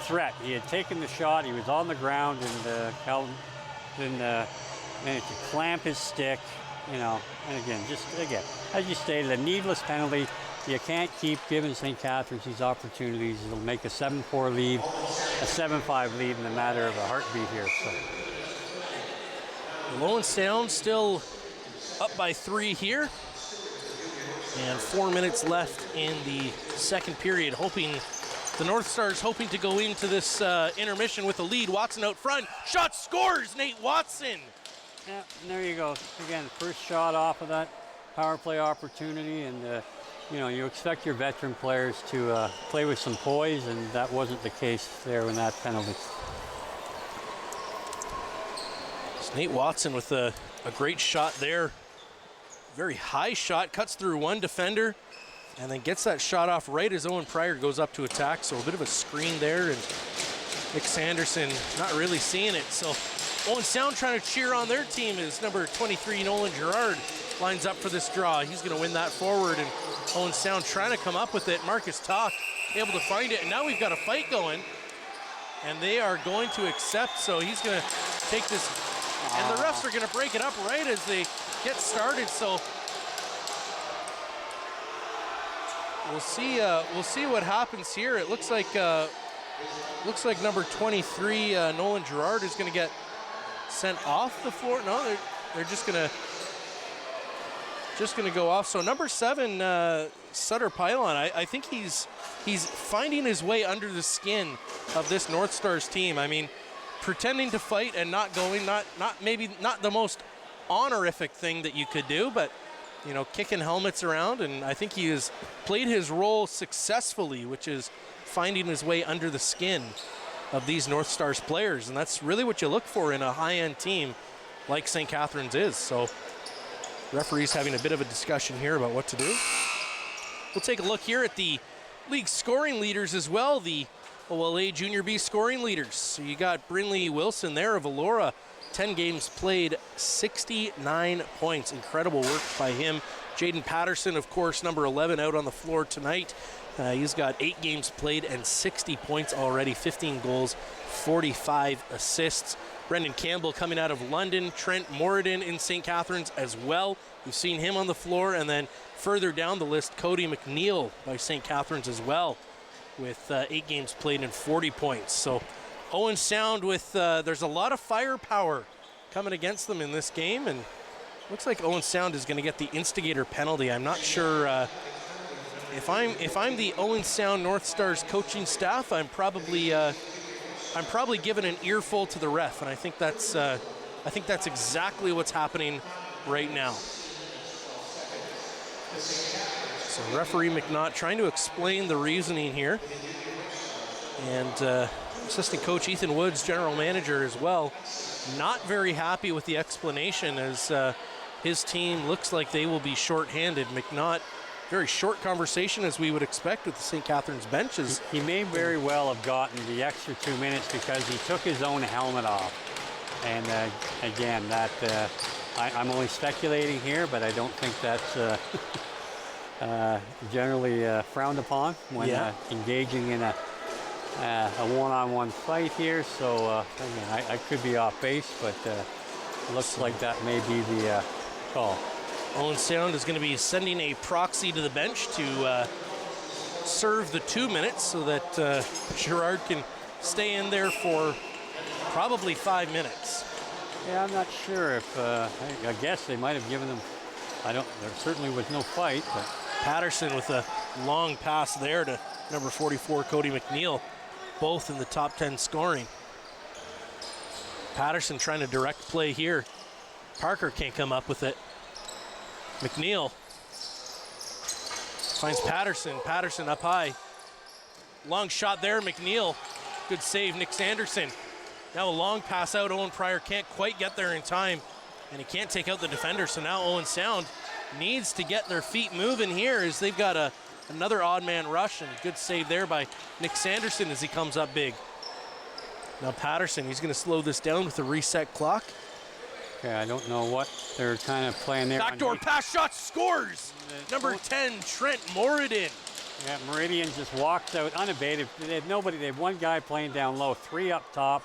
threat. He had taken the shot. He was on the ground, and Calvin managed to clamp his stick. You know, and again, as you stated, a needless penalty. You can't keep giving St. Catharines these opportunities. It'll make a 7-4 lead, a 7-5 lead in a matter of a heartbeat here. So, Owens Sound still up by 3 here, and 4 minutes left in the second period. The North Stars hoping to go into this intermission with a lead. Watson out front, shot scores. Nate Watson. Yeah, and there you go. Again, first shot off of that power play opportunity, and you know, you expect your veteran players to play with some poise, and that wasn't the case there in that penalty. It's Nate Watson with a great shot there. Very high shot, cuts through one defender, and then gets that shot off right as Owen Pryor goes up to attack. So a bit of a screen there, and Nick Sanderson not really seeing it. So Owen Sound trying to cheer on their team as number 23, Nolan Gerard, lines up for this draw. He's going to win that forward, and Owen Sound trying to come up with it. Marcus Talk able to find it, and now we've got a fight going, and they are going to accept, so he's going to take this, and the refs are going to break it up right as they get started, so we'll see what happens here. It looks like number 23, Nolan Gerard, is going to get sent off the floor. No, they're just going to go off. So number 7, Sutter Pylon, I think he's finding his way under the skin of this North Stars team. I mean, pretending to fight and not going, maybe not the most honorific thing that you could do, but you know, kicking helmets around, and I think he has played his role successfully, which is finding his way under the skin of these North Stars players, and that's really what you look for in a high-end team like St. Catharines is. So referees having a bit of a discussion here about what to do. We'll take a look here at the league scoring leaders as well, the OLA Junior B scoring leaders. So you got Brinley Wilson there of Elora, 10 games played, 69 points. Incredible work by him. Jaden Patterson, of course, number 11, out on the floor tonight. He's got 8 games played and 60 points already, 15 goals, 45 assists. Brendan Campbell coming out of London. Trent Moradin in St. Catharines as well. We've seen him on the floor. And then further down the list, Cody McNeil by St. Catharines as well, with 8 games played and 40 points. So Owen Sound with, there's a lot of firepower coming against them in this game. And looks like Owen Sound is going to get the instigator penalty. I'm not sure if I'm the Owen Sound North Stars coaching staff, I'm probably giving an earful to the ref, and I think that's exactly what's happening right now. So referee McNaught trying to explain the reasoning here, and assistant coach Ethan Woods, general manager as well, not very happy with the explanation as his team looks like they will be shorthanded. McNaught very short conversation, as we would expect with the St. Catharines benches. He may very well have gotten the extra 2 minutes because he took his own helmet off. And again, that I'm only speculating here, but I don't think that's generally frowned upon when engaging in a one-on-one fight here. So again, I could be off base, but looks like that may be the call. Owens Sound is going to be sending a proxy to the bench to serve the 2 minutes so that Gerard can stay in there for probably 5 minutes. Yeah, I'm not sure if, I guess they might have given them, there certainly was no fight, but. Patterson with a long pass there to number 44, Cody McNeil, both in the top 10 scoring. Patterson trying to direct play here. Parker can't come up with it. McNeil finds Patterson. Patterson up high. Long shot there, McNeil. Good save, Nick Sanderson. Now a long pass out. Owen Pryor can't quite get there in time, and he can't take out the defender. So now Owen Sound needs to get their feet moving here as they've got another odd man rush, and good save there by Nick Sanderson as he comes up big. Now Patterson, he's going to slow this down with a reset clock. Okay, I don't know what they're kind of playing there. Backdoor pass shot, scores! Number 10, Trent Moradin. Yeah, Meridian just walks out unabated. They have nobody. They have one guy playing down low, 3 up top.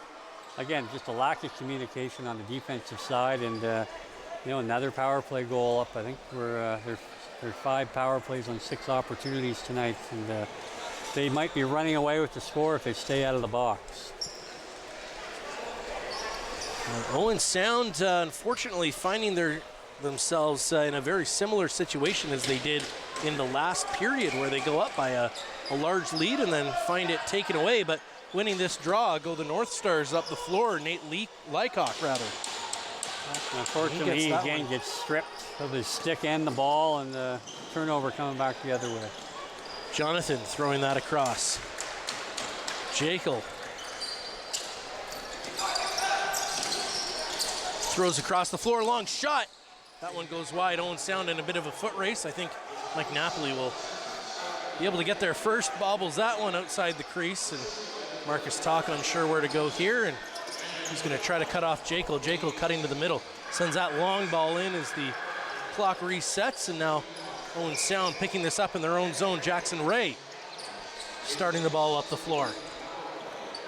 Again, just a lack of communication on the defensive side, and another power play goal up. I think they're 5 power plays on 6 opportunities tonight, and they might be running away with the score if they stay out of the box. Owen Sound, unfortunately, finding themselves in a very similar situation as they did in the last period, where they go up by a large lead and then find it taken away. But winning this draw, go the North Stars up the floor. Nate Lycock, rather. Unfortunately, he again gets stripped of his stick and the ball, and the turnover coming back the other way. Jonathan throwing that across. Jekyll throws across the floor, long shot. That one goes wide. Owen Sound in a bit of a foot race. I think Mike Napoli will be able to get there first. Bobbles that one outside the crease, and Marcus Talk unsure where to go here, and he's going to try to cut off Jekyll. Jekyll cutting to the middle. Sends that long ball in as the clock resets, and now Owen Sound picking this up in their own zone. Jackson Ray starting the ball up the floor.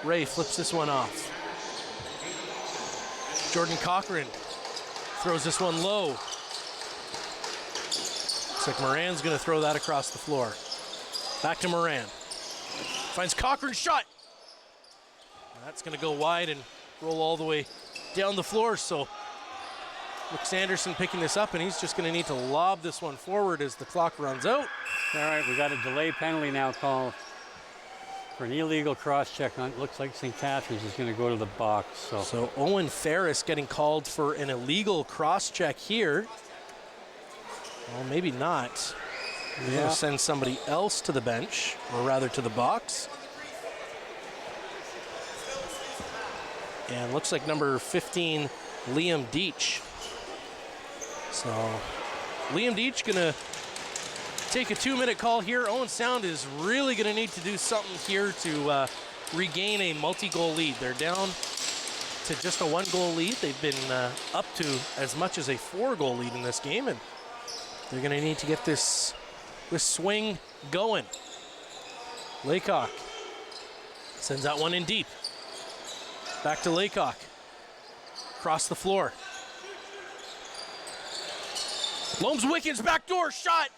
Ray flips this one off. Jordan Cochran throws this one low. Looks like Moran's going to throw that across the floor. Back to Moran. Finds Cochran's shot. That's going to go wide and roll all the way down the floor. So Nick Sanderson picking this up, and he's just going to need to lob this one forward as the clock runs out. All right, we got a delay penalty now called for an illegal cross-check. It looks like St. Catharines is going to go to the box. So Owen Ferris getting called for an illegal cross-check here. Well, maybe not. We're going to send somebody else to the bench, or rather to the box. And looks like number 15, Liam Deach. So Liam Deach going to take a 2-minute call here. Owen Sound is really going to need to do something here to regain a multi-goal lead. They're down to just a 1-goal lead. They've been up to as much as a 4-goal lead in this game, and they're going to need to get this swing going. Laycock sends that one in deep. Back to Laycock. Across the floor. Loams Wickens backdoor shot.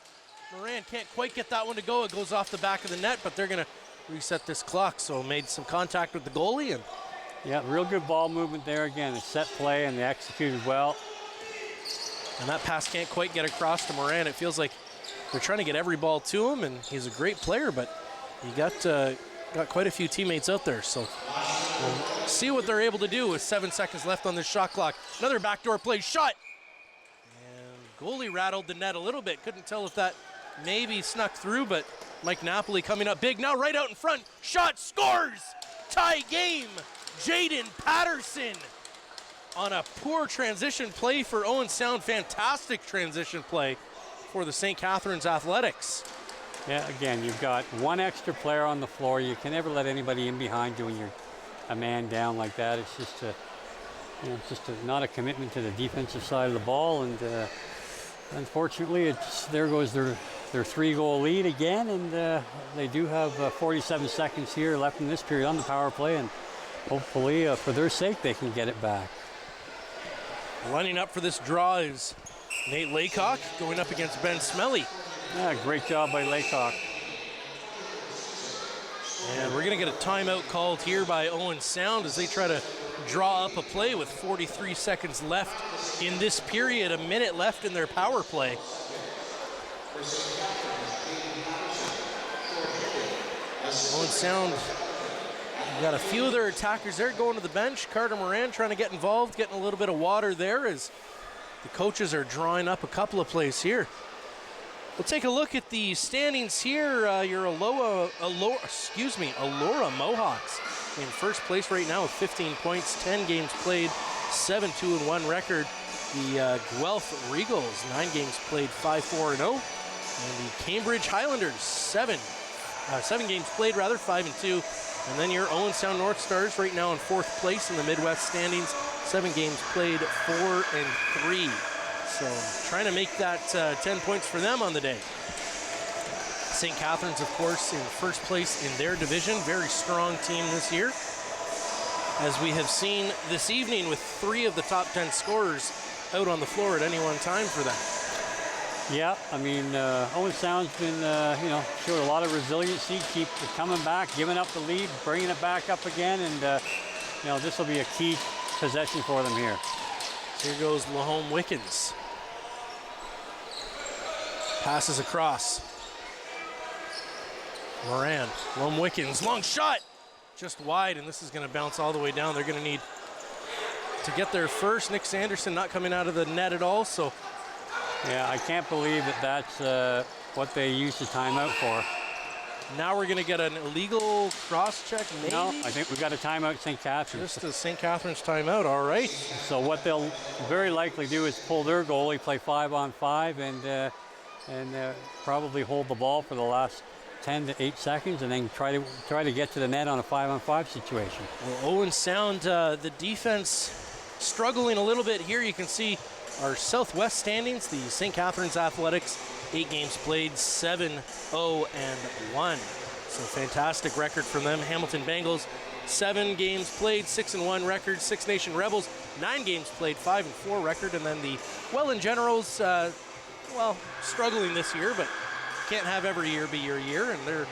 Moran can't quite get that one to go. It goes off the back of the net, but they're going to reset this clock. So made some contact with the goalie. And yeah, real good ball movement there again. A set play, and they executed well. And that pass can't quite get across to Moran. It feels like they're trying to get every ball to him, and he's a great player, but he got quite a few teammates out there. So we'll see what they're able to do with 7 seconds left on this shot clock. Another backdoor play shot. And goalie rattled the net a little bit. Couldn't tell if that maybe snuck through, but Mike Napoli coming up big. Now right out in front. Shot, scores! Tie game. Jaden Patterson on a poor transition play for Owen Sound. Fantastic transition play for the St. Catharines Athletics. Yeah, again, you've got one extra player on the floor. You can never let anybody in behind doing a man down like that. It's just not a commitment to the defensive side of the ball, and unfortunately, there goes their 3-goal lead again, and they do have 47 seconds here left in this period on the power play, and hopefully, for their sake, they can get it back. Lining up for this draw is Nate Laycock going up against Ben Smelly. Yeah, great job by Laycock. And we're going to get a timeout called here by Owens Sound as they try to draw up a play with 43 seconds left in this period, a minute left in their power play. Owens Sound got a few of their attackers there going to the bench. Carter Moran trying to get involved, getting a little bit of water there as the coaches are drawing up a couple of plays here. We'll take a look at the standings here. Your Elora Mohawks in first place right now with 15 points, 10 games played, 7-2-1 record. The Guelph Regals, 9 games played, 5-4-0. And the Cambridge Highlanders, 7 games played, 5-2. And then your Owen Sound North Stars right now in fourth place in the Midwest standings, 7 games played, 4-3. So trying to make that 10 points for them on the day. St. Catharines, of course, in first place in their division. Very strong team this year. As we have seen this evening with 3 of the top 10 scorers out on the floor at any one time for them. Yeah, I mean, Owen Sound's been, showed a lot of resiliency, keep coming back, giving up the lead, bringing it back up again, and, this will be a key possession for them here. Here goes Lahome Wickens. Passes across. Moran, Lahome Wickens, long shot! Just wide, and this is going to bounce all the way down. They're going to need to get there first. Nick Sanderson not coming out of the net at all, so. Yeah, I can't believe that's what they used the timeout for. Now we're going to get an illegal cross-check, maybe? No, I think we got a timeout St. Catharines. Just a St. Catharines timeout, all right. So what they'll very likely do is pull their goalie, play 5-on-5, and probably hold the ball for the last 10 to 8 seconds, and then try to get to the net on a 5-on-5 situation. Well, Owen Sound, the defense struggling a little bit here. You can see our Southwest standings, the St. Catharines Athletics, 8 games played, 7-0-1. So fantastic record from them. Hamilton Bengals, 7 games played, 6-1 record. Six Nation Rebels, 9 games played, 5-4 record. And then the Welland Generals, struggling this year, but can't have every year be your year, and they're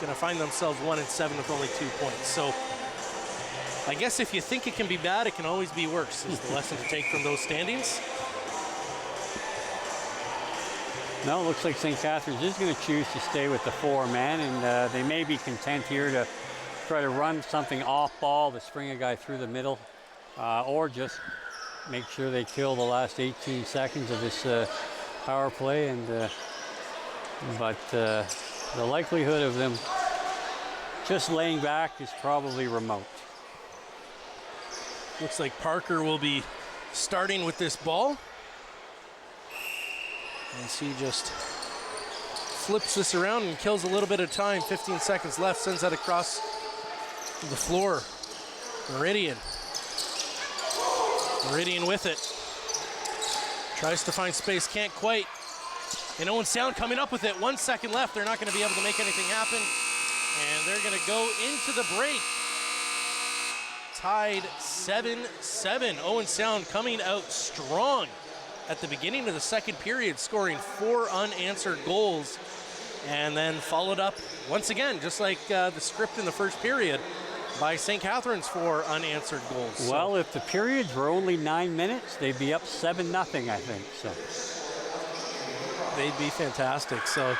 going to find themselves 1-7 with only 2 points. So I guess if you think it can be bad, it can always be worse, is the lesson to take from those standings. No, it looks like St. Catharines is going to choose to stay with the 4-man, and they may be content here to try to run something off ball to spring a guy through the middle, or just make sure they kill the last 18 seconds of this power play. But the likelihood of them just laying back is probably remote. Looks like Parker will be starting with this ball. As he just flips this around and kills a little bit of time. 15 seconds left, sends that across the floor. Meridian with it. Tries to find space, can't quite. And Owen Sound coming up with it. 1 second left. They're not going to be able to make anything happen. And they're going to go into the break. Tied 7-7. Owen Sound coming out strong at the beginning of the second period, scoring 4 unanswered goals. And then followed up once again, just like the script in the first period, by St. Catharines 4 unanswered goals. Well, if the periods were only 9 minutes, they'd be up 7-0, I think. So they'd be fantastic. So you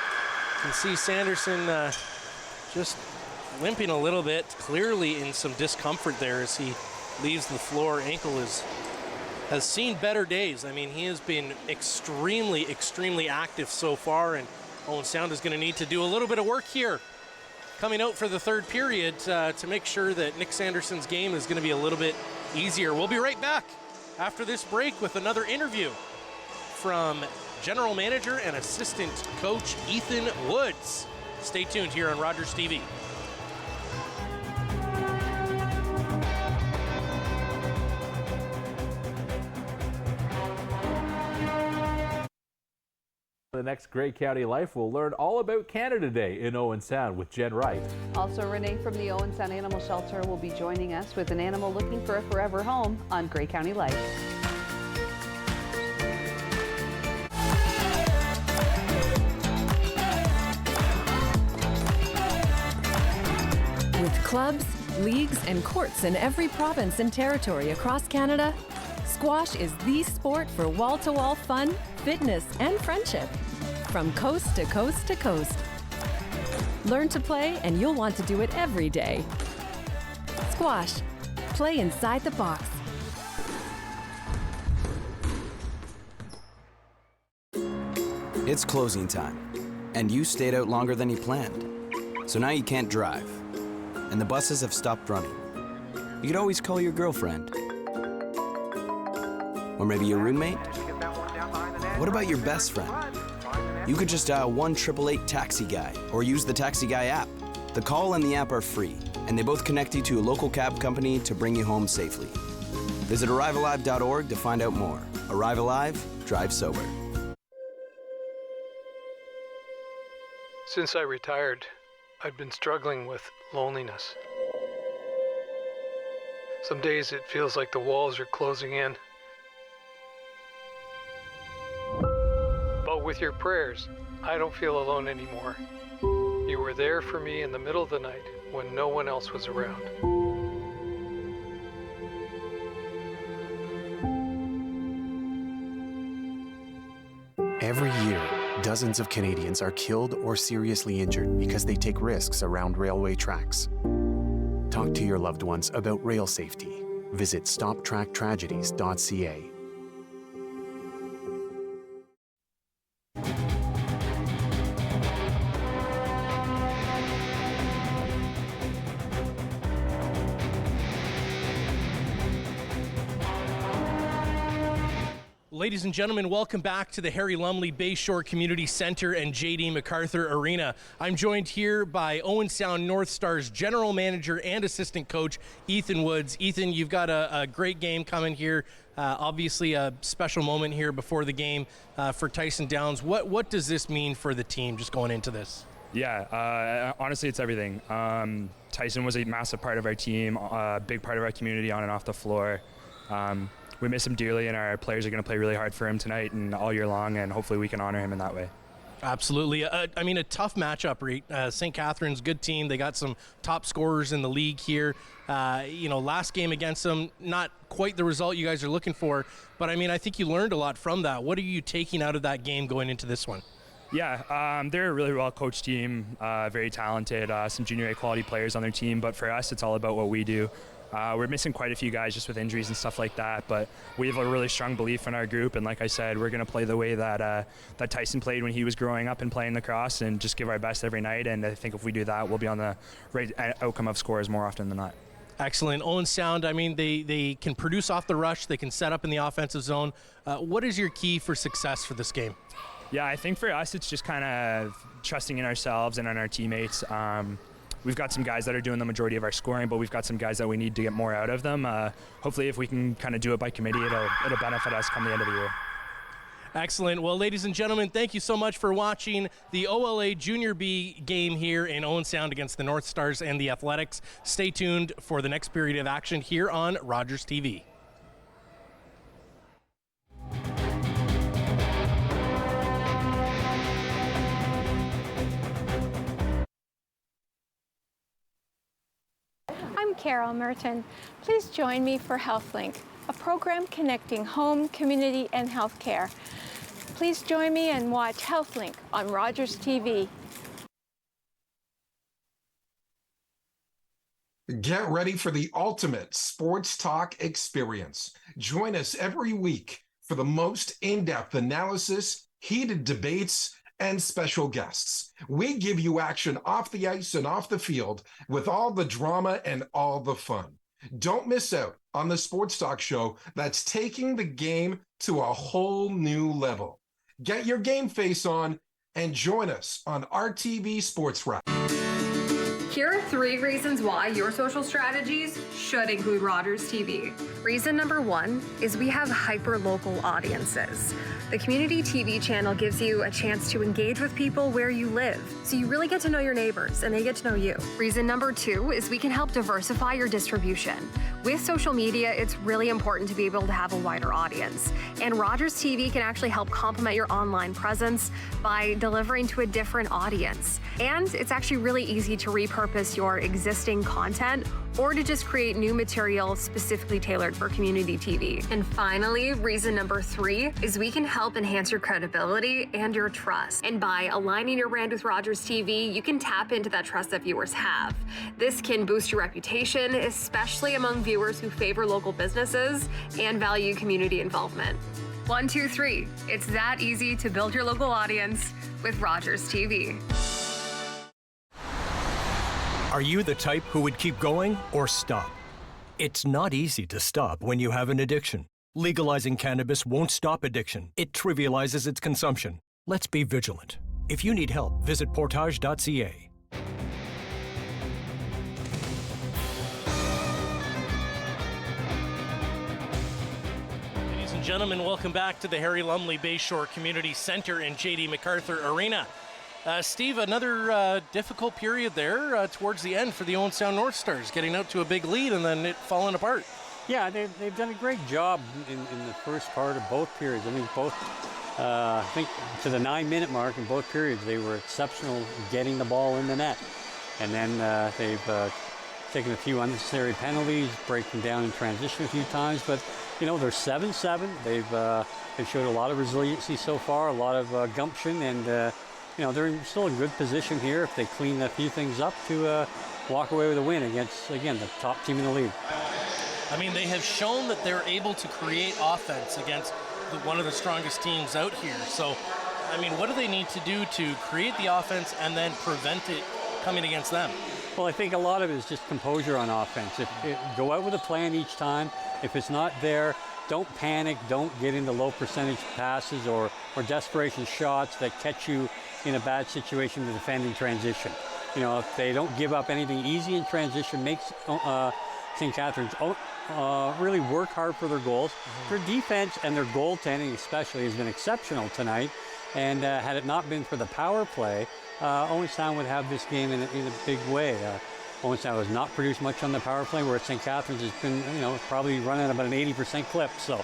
can see Sanderson just limping a little bit, clearly in some discomfort there as he leaves the floor. Ankle has seen better days. I mean, he has been extremely, extremely active so far, and Owen Sound is going to need to do a little bit of work here coming out for the third period to make sure that Nick Sanderson's game is going to be a little bit easier. We'll be right back after this break with another interview from General Manager and Assistant Coach Ethan Woods. Stay tuned here on Rogers TV. The next Grey County Life will learn all about Canada Day in Owen Sound with Jen Wright. Also, Renee from the Owens Sound Animal Shelter will be joining us with an animal looking for a forever home on Grey County Life. With clubs, leagues, and courts in every province and territory across Canada, squash is the sport for wall-to-wall fun, fitness, and friendship. From coast to coast to coast. Learn to play and you'll want to do it every day. Squash. Play inside the box. It's closing time, and you stayed out longer than you planned. So now you can't drive, and the buses have stopped running. You could always call your girlfriend. Or maybe your roommate? What about your best friend? You could just dial 1-888-TAXI-GUY or use the Taxi Guy app. The call and the app are free, and they both connect you to a local cab company to bring you home safely. Visit arrivealive.org to find out more. Arrive Alive, drive sober. Since I retired, I've been struggling with loneliness. Some days it feels like the walls are closing in. But with your prayers, I don't feel alone anymore. You were there for me in the middle of the night when no one else was around. Every year, dozens of Canadians are killed or seriously injured because they take risks around railway tracks. Talk to your loved ones about rail safety. Visit stoptracktragedies.ca. Ladies and gentlemen, welcome back to the Harry Lumley Bayshore Community Center and J.D. MacArthur Arena. I'm joined here by Owen Sound North Stars General Manager and Assistant Coach Ethan Woods. Ethan, you've got a great game coming here. Obviously a special moment here before the game for Tyson Downs. What does this mean for the team just going into this? Yeah, honestly, it's everything. Tyson was a massive part of our team, a big part of our community on and off the floor. We miss him dearly, and our players are going to play really hard for him tonight and all year long, and hopefully we can honor him in that way. Absolutely. I mean, a tough matchup. St. Catharines, good team. They got some top scorers in the league here. Last game against them, not quite the result you guys are looking for, but I mean, I think you learned a lot from that. What are you taking out of that game going into this one? Yeah, they're a really well-coached team, very talented, some junior A quality players on their team, but for us, it's all about what we do. We're missing quite a few guys just with injuries and stuff like that, but we have a really strong belief in our group, and like I said, we're going to play the way that Tyson played when he was growing up and playing lacrosse, and just give our best every night, and I think if we do that, we'll be on the right outcome of scores more often than not. Excellent. Owen Sound, I mean, they can produce off the rush, they can set up in the offensive zone. What is your key for success for this game? Yeah, I think for us, it's just kind of trusting in ourselves and in our teammates. We've got some guys that are doing the majority of our scoring, but we've got some guys that we need to get more out of them. Hopefully, if we can kind of do it by committee, it'll benefit us come the end of the year. Excellent. Well, ladies and gentlemen, thank you so much for watching the OLA Junior B game here in Owen Sound against the North Stars and the Athletics. Stay tuned for the next period of action here on Rogers TV. I'm Carol Merton. Please join me for HealthLink, a program connecting home, community, and healthcare. Please join me and watch HealthLink on Rogers TV. Get ready for the ultimate sports talk experience. Join us every week for the most in-depth analysis, heated debates, and special guests. We give you action off the ice and off the field with all the drama and all the fun. Don't miss out on the sports talk show that's taking the game to a whole new level. Get your game face on and join us on RTV Sports Wrap. Here are 3 reasons why your social strategies should include Rogers TV. Reason number 1 is we have hyper-local audiences. The community TV channel gives you a chance to engage with people where you live, so you really get to know your neighbors and they get to know you. Reason number 2 is we can help diversify your distribution. With social media, it's really important to be able to have a wider audience, and Rogers TV can actually help complement your online presence by delivering to a different audience. And it's actually really easy to repurpose your existing content or to just create new material specifically tailored for community TV. And finally, reason number 3 is we can help enhance your credibility and your trust. And by aligning your brand with Rogers TV, you can tap into that trust that viewers have. This can boost your reputation, especially among viewers who favor local businesses and value community involvement. 1, 2, 3. It's that easy to build your local audience with Rogers TV. Are you the type who would keep going or stop? It's not easy to stop when you have an addiction. Legalizing cannabis won't stop addiction. It trivializes its consumption. Let's be vigilant. If you need help, visit portage.ca. Ladies and gentlemen, welcome back to the Harry Lumley Bayshore Community Center in J.D. MacArthur Arena. Steve, another difficult period there towards the end for the Owens Sound North Stars, getting out to a big lead and then it falling apart. Yeah, they've done a great job in the first part of both periods. I mean, I think to the 9-minute mark in both periods, they were exceptional getting the ball in the net. And then they've taken a few unnecessary penalties, breaking down in transition a few times. But, you know, they're 7-7. They've showed a lot of resiliency so far, a lot of gumption, and you know, they're still in good position here if they clean a few things up to walk away with a win against, again, the top team in the league. I mean, they have shown that they're able to create offense against one of the strongest teams out here. So, I mean, what do they need to do to create the offense and then prevent it coming against them? Well, I think a lot of it is just composure on offense. Go out with a plan each time. If it's not there, don't panic. Don't get into low percentage passes or desperation shots that catch you in a bad situation to defend in transition. You know, if they don't give up anything easy in transition, makes St. Catharines really work hard for their goals. Their defense and their goaltending especially has been exceptional tonight. And had it not been for the power play, Owens Sound would have this game in a big way. Owens Sound has not produced much on the power play, where St. Catharines has been, you know, probably running about an 80% clip. So.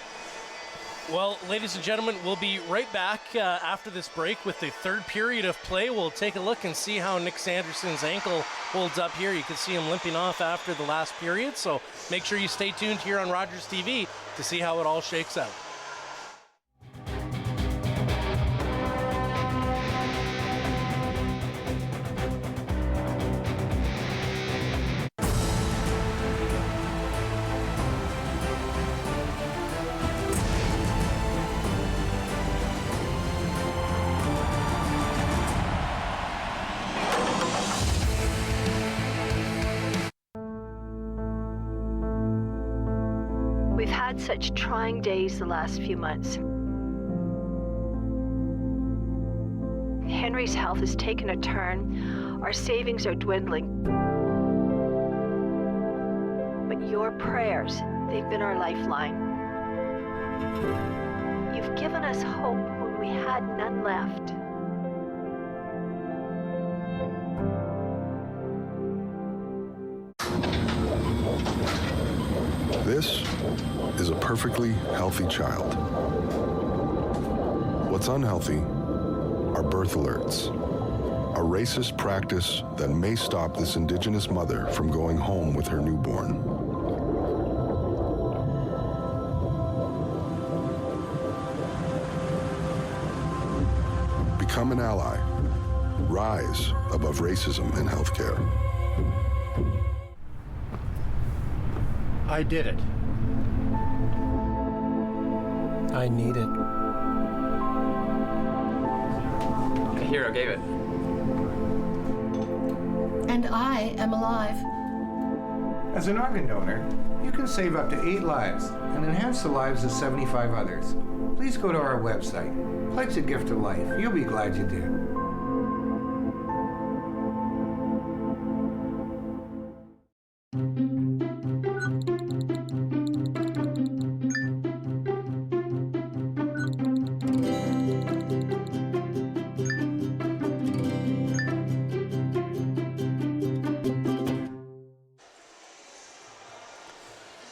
Well, ladies and gentlemen, we'll be right back after this break with the third period of play. We'll take a look and see how Nick Sanderson's ankle holds up here. You can see him limping off after the last period, so make sure you stay tuned here on Rogers TV to see how it all shakes out. Such trying days the last few months. Henry's health has taken a turn. Our savings are dwindling. But your prayers, they've been our lifeline. You've given us hope when we had none left. This is a perfectly healthy child. What's unhealthy are birth alerts, a racist practice that may stop this Indigenous mother from going home with her newborn. Become an ally. Rise above racism in healthcare. I did it. I need it. A hero gave it. And I am alive. As an organ donor, you can save up to 8 lives and enhance the lives of 75 others. Please go to our website, Life's a gift of life. You'll be glad you did.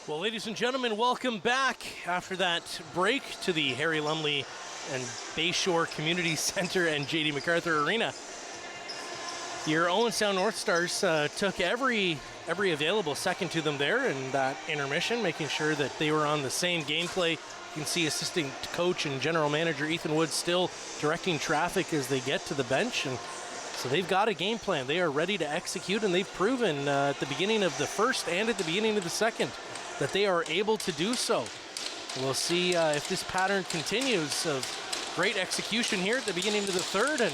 Well, ladies and gentlemen, welcome back after that break to the Harry Lumley and Bayshore Community Center and J.D. MacArthur Arena. Your Owens Sound North Stars took every available second to them there in that intermission, making sure that they were on the same gameplay. You can see assistant coach and general manager Ethan Woods still directing traffic as they get to the bench, and so they've got a game plan. They are ready to execute, and they've proven at the beginning of the first and at the beginning of the second that they are able to do so. We'll see if this pattern continues of great execution here at the beginning of the third, and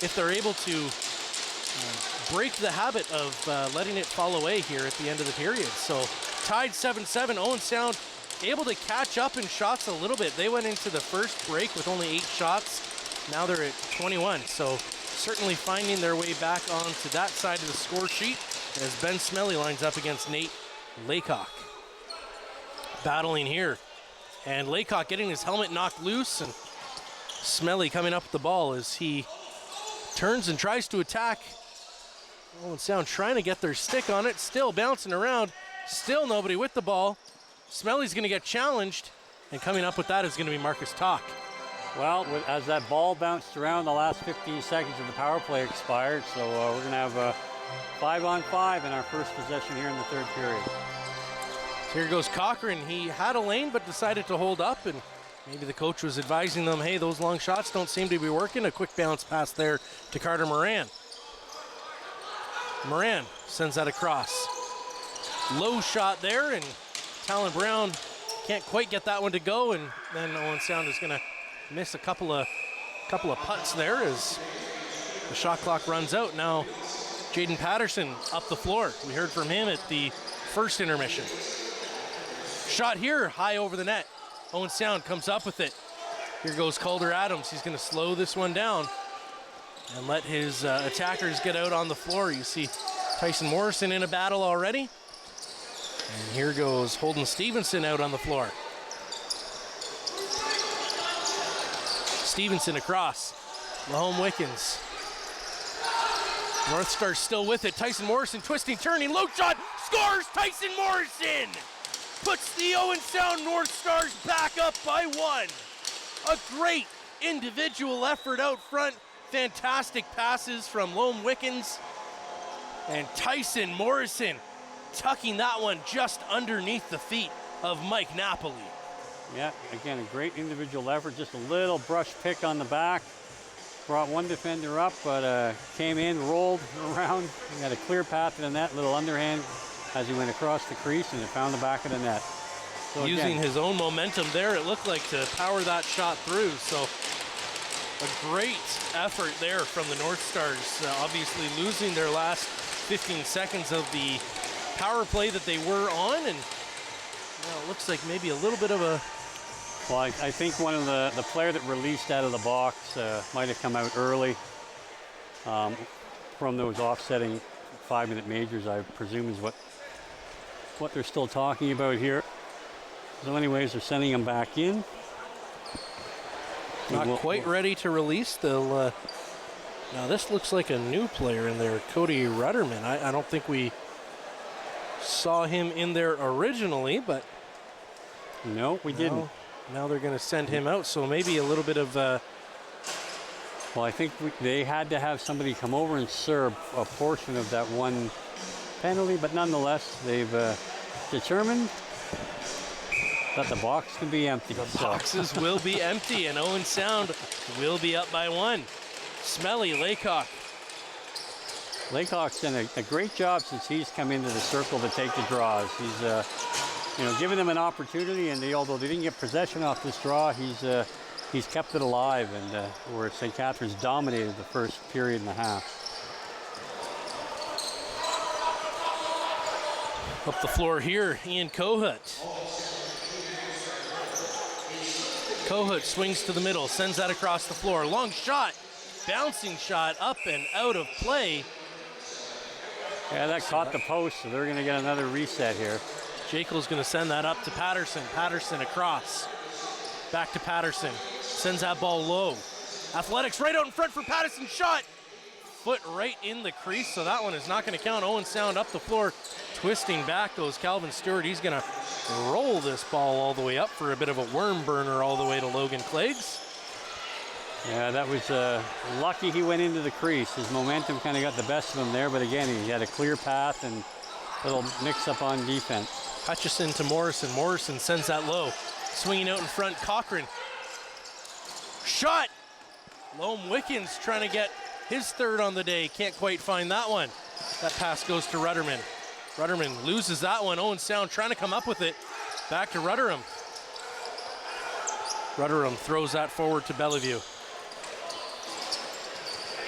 if they're able to break the habit of letting it fall away here at the end of the period. So tied 7-7, Owen Sound able to catch up in shots a little bit. They went into the first break with only 8 shots. Now they're at 21, so certainly finding their way back onto that side of the score sheet as Ben Smelly lines up against Nate Laycock. Battling here, and Laycock getting his helmet knocked loose, and Smelly coming up with the ball as he turns and tries to attack. Owen Sound trying to get their stick on it, still bouncing around, still nobody with the ball. Smelly's gonna get challenged, and coming up with that is gonna be Marcus Talk. Well, as that ball bounced around, the last 15 seconds of the power play expired, so we're gonna have a 5-on-5 in our first possession here in the third period. Here goes Cochran. He had a lane but decided to hold up, and maybe the coach was advising them, hey, those long shots don't seem to be working. A quick bounce pass there to Carter Moran. Moran sends that across. Low shot there, and Talon Brown can't quite get that one to go, and then Owen Sound is gonna miss a couple of putts there as the shot clock runs out. Now Jaden Patterson up the floor. We heard from him at the first intermission. Shot here, high over the net. Owen Sound comes up with it. Here goes Calder Adams. He's going to slow this one down and let his attackers get out on the floor. You see Tyson Morrison in a battle already. And here goes Holden Stevenson out on the floor. Stevenson across. Mahone Wickens. North Star still with it. Tyson Morrison twisting, turning, low shot, scores! Tyson Morrison puts the Owen Sound North Stars back up by 1. A great individual effort out front. Fantastic passes from Loam Wickens. And Tyson Morrison tucking that one just underneath the feet of Mike Napoli. Yeah, again, a great individual effort. Just a little brush pick on the back. Brought one defender up, but came in, rolled around, and got a clear path to the net, little underhand as he went across the crease, and it found the back of the net. So using his own momentum there, it looked like, to power that shot through. So a great effort there from the North Stars, obviously losing their last 15 seconds of the power play that they were on, and it looks like maybe a little bit of a... Well, I think one of the player that released out of the box might have come out early from those offsetting 5-minute majors, I presume is what they're still talking about here. So anyways, they're sending him back in. Not quite ready to release. They'll now this looks like a new player in there, Cody Rudderman. I don't think we saw him in there originally, but no, we didn't. Now they're going to send him out, so maybe a little bit of... Well, I think they had to have somebody come over and serve a portion of that one penalty, but nonetheless, they've determined that the box can be empty. The boxes will be empty, and Owen Sound will be up by 1. Smelly, Laycock. Laycock's done a great job since he's come into the circle to take the draws. He's given them an opportunity, and although they didn't get possession off this draw, he's kept it alive, and where St. Catharines dominated the first period and a half. Up the floor here, Ian Kohut. Kohut swings to the middle, sends that across the floor. Long shot, bouncing shot, up and out of play. Yeah, that caught the post, so they're going to get another reset here. Jekyll's going to send that up to Patterson. Patterson across. Back to Patterson. Sends that ball low. Athletics right out in front for Patterson. Shot. Foot right in the crease, so that one is not going to count. Owens Sound up the floor. Twisting back goes Calvin Stewart. He's going to roll this ball all the way up for a bit of a worm burner all the way to Logan Cleggs. Yeah, that was lucky he went into the crease. His momentum kind of got the best of him there, but again, he had a clear path and a little mix-up on defense. Hutchison to Morrison. Morrison sends that low. Swinging out in front, Cochran. Shot! Loam Wickens trying to get his third on the day. Can't quite find that one. That pass goes to Rudderman. Rudderman loses that one. Owens Sound trying to come up with it. Back to Rudderham. Rudderham throws that forward to Bellevue.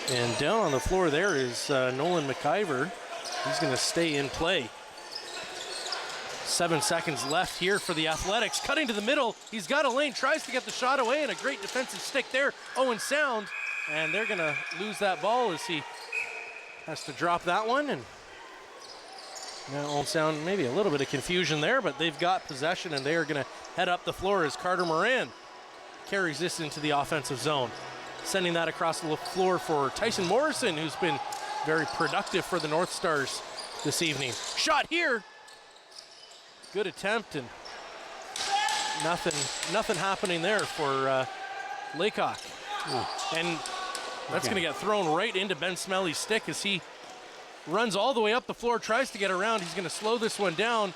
And down on the floor there is Nolan McIver. He's going to stay in play. 7 seconds left here for the Athletics. Cutting to the middle. He's got a lane, tries to get the shot away, and a great defensive stick there. Owen Sound, and they're going to lose that ball as he has to drop that one. And now Owen Sound, maybe a little bit of confusion there, but they've got possession, and they are going to head up the floor as Carter Moran carries this into the offensive zone. Sending that across the floor for Tyson Morrison, who's been very productive for the North Stars this evening. Shot here. Good attempt, and nothing happening there for Laycock. And that's going to get thrown right into Ben Smelly's stick as he runs all the way up the floor, tries to get around. He's going to slow this one down,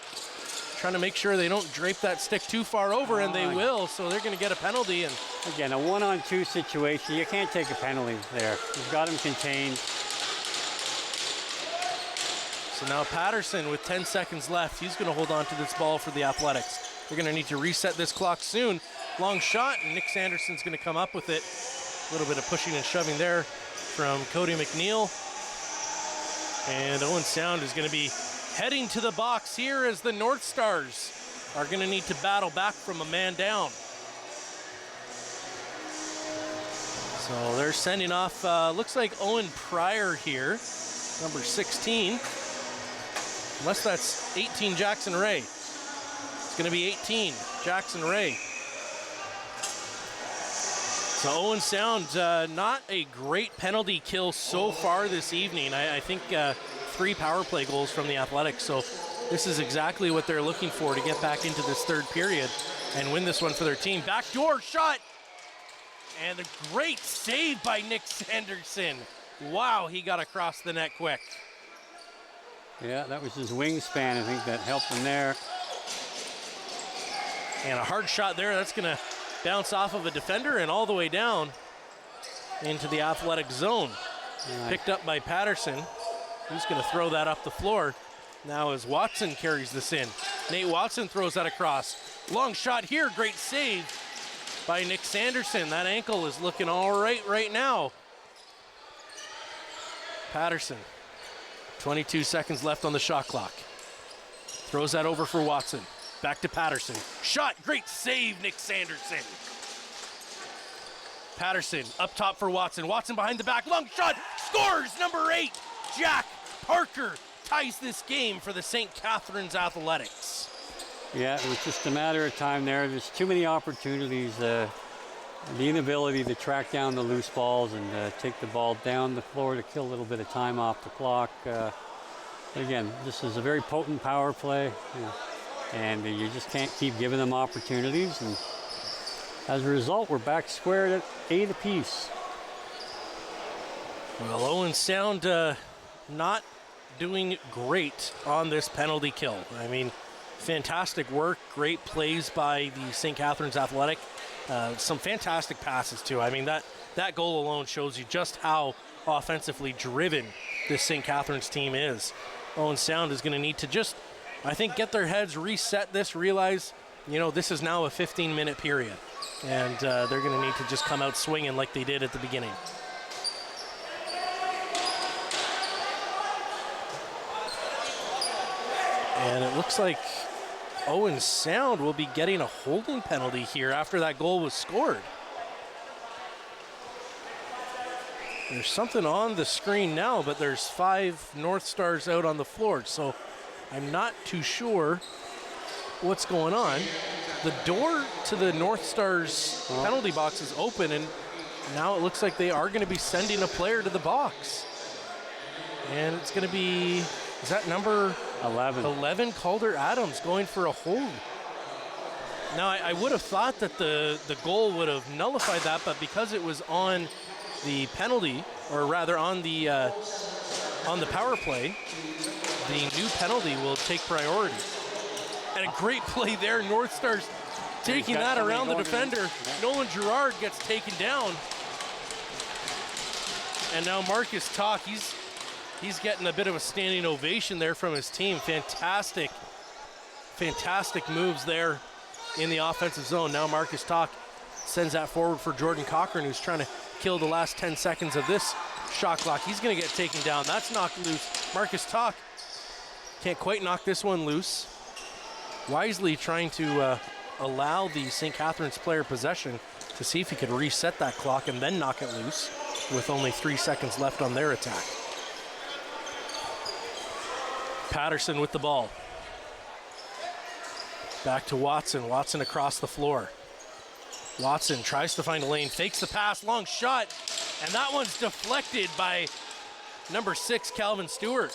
trying to make sure they don't drape that stick too far over, and they will, so they're going to get a penalty. And again, a 1-on-2 situation. You can't take a penalty there. You've got him contained. So now Patterson with 10 seconds left. He's going to hold on to this ball for the Athletics. They're going to need to reset this clock soon. Long shot, and Nick Sanderson's going to come up with it. A little bit of pushing and shoving there from Cody McNeil. And Owen Sound is going to be heading to the box here as the North Stars are going to need to battle back from a man down. So they're sending off, looks like Owen Pryor here, number 16. Unless that's 18 Jackson Ray. It's going to be 18 Jackson Ray. So Owen Sound, not a great penalty kill so far this evening. I think 3 power play goals from the Athletics. So this is exactly what they're looking for to get back into this third period and win this one for their team. Backdoor shot. And a great save by Nick Sanderson. Wow, he got across the net quick. Yeah, that was his wingspan, I think, that helped him there. And a hard shot there. That's going to bounce off of a defender and all the way down into the Athletic zone. Right. Picked up by Patterson. He's going to throw that up the floor. Now as Watson carries this in. Nate Watson throws that across. Long shot here. Great save by Nick Sanderson. That ankle is looking all right now. Patterson. 22 seconds left on the shot clock. Throws that over for Watson. Back to Patterson. Shot, great save, Nick Sanderson. Patterson up top for Watson. Watson behind the back, long shot, scores, number 8. Jack Parker ties this game for the St. Catharines Athletics. Yeah, it was just a matter of time there. There's too many opportunities. The inability to track down the loose balls and take the ball down the floor to kill a little bit of time off the clock. Again, this is a very potent power play, and you just can't keep giving them opportunities. And as a result, we're back squared at 8 apiece. Well, Owen Sound not doing great on this penalty kill. I mean, fantastic work, great plays by the St. Catharines Athletic. Some fantastic passes, too. I mean, that goal alone shows you just how offensively driven this St. Catharines team is. Owen Sound is going to need to just, I think, get their heads, reset this, realize, this is now a 15-minute period. And they're going to need to just come out swinging like they did at the beginning. And it looks like Owens Sound will be getting a holding penalty here after that goal was scored. There's something on the screen now, but there's 5 North Stars out on the floor, so I'm not too sure what's going on. The door to the North Stars penalty box is open, and now it looks like they are going to be sending a player to the box. And it's going to be, is that number 11, Calder Adams, going for a hold. Now, I would have thought that the goal would have nullified that, but because it was on the penalty, or rather on the power play, the new penalty will take priority. And a great play there, North Stars taking that around the defender. Nolan Gerard gets taken down. And now Marcus Talk, he's getting a bit of a standing ovation there from his team. Fantastic moves there in the offensive zone. Now Marcus Talk sends that forward for Jordan Cochran, who's trying to kill the last 10 seconds of this shot clock. He's going to get taken down. That's knocked loose. Marcus Talk can't quite knock this one loose. Wisely trying to allow the St. Catharines player possession to see if he could reset that clock and then knock it loose with only 3 seconds left on their attack. Patterson with the ball. Back to Watson. Watson across the floor. Watson tries to find a lane, fakes the pass, long shot, and that one's deflected by number 6, Calvin Stewart.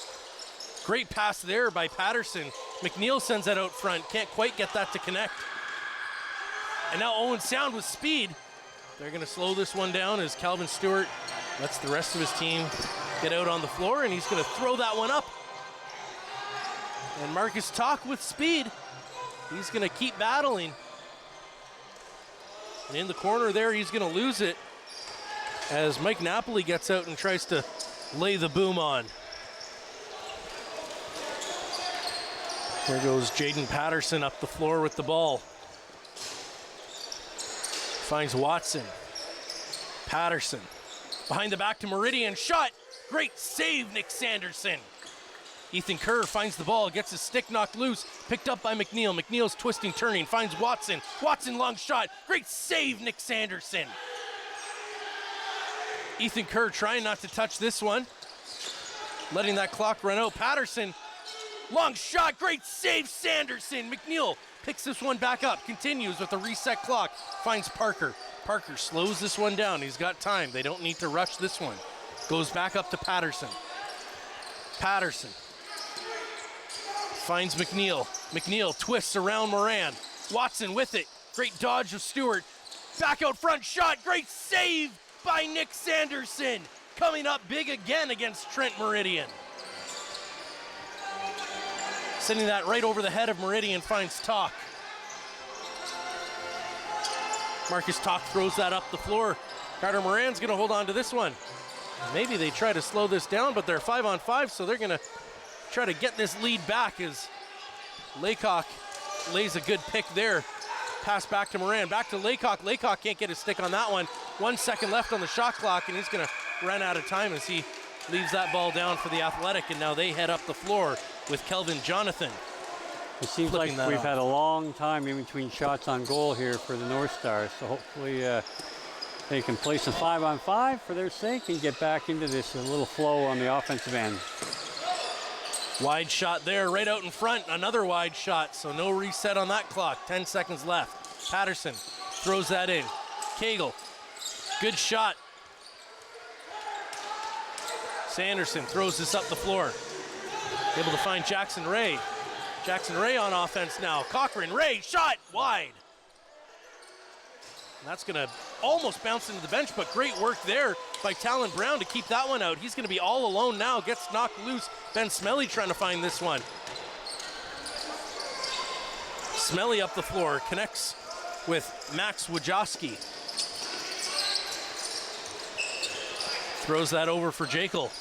Great pass there by Patterson. McNeil sends that out front, can't quite get that to connect. And now Owen Sound with speed. They're gonna slow this one down as Calvin Stewart lets the rest of his team get out on the floor, and he's gonna throw that one up. And Marcus Talk with speed. He's gonna keep battling. And in the corner there, he's gonna lose it as Mike Napoli gets out and tries to lay the boom on. Here goes Jaden Patterson up the floor with the ball. Finds Watson. Patterson. Behind the back to Meridian. Shot. Great save, Nick Sanderson. Ethan Kerr finds the ball, gets his stick knocked loose, picked up by McNeil. McNeil's twisting, turning, finds Watson. Watson, long shot. Great save, Nick Sanderson. Ethan Kerr trying not to touch this one. Letting that clock run out. Patterson, long shot. Great save, Sanderson. McNeil picks this one back up, continues with the reset clock, finds Parker. Parker slows this one down. He's got time. They don't need to rush this one. Goes back up to Patterson. Patterson finds McNeil. McNeil twists around Moran. Watson with it. Great dodge of Stewart. Back out front shot. Great save by Nick Sanderson. Coming up big again against Trent Meridian. Sending that right over the head of Meridian, finds Talk. Marcus Talk throws that up the floor. Carter Moran's gonna hold on to this one. Maybe they try to slow this down, but they're 5-on-5, so they're gonna try to get this lead back as Laycock lays a good pick there. Pass back to Moran, back to Laycock. Laycock can't get his stick on that one. 1 second left on the shot clock, and he's gonna run out of time as he leaves that ball down for the Athletic, and now they head up the floor with Kelvin Jonathan. It seems like we've had a long time in between shots on goal here for the North Stars, so hopefully they can play some 5-on-5 for their sake and get back into this a little flow on the offensive end. Wide shot there, right out in front. Another wide shot, so no reset on that clock. 10 seconds left. Patterson throws that in. Cagle, good shot. Sanderson throws this up the floor. Able to find Jackson Ray. Jackson Ray on offense now. Cochran, Ray, shot, wide. And that's gonna almost bounce into the bench, but great work there by Talon Brown to keep that one out. He's gonna be all alone now, gets knocked loose. Ben Smelly trying to find this one. Smelly up the floor, connects with Max Wojcicki. Throws that over for Jekyll.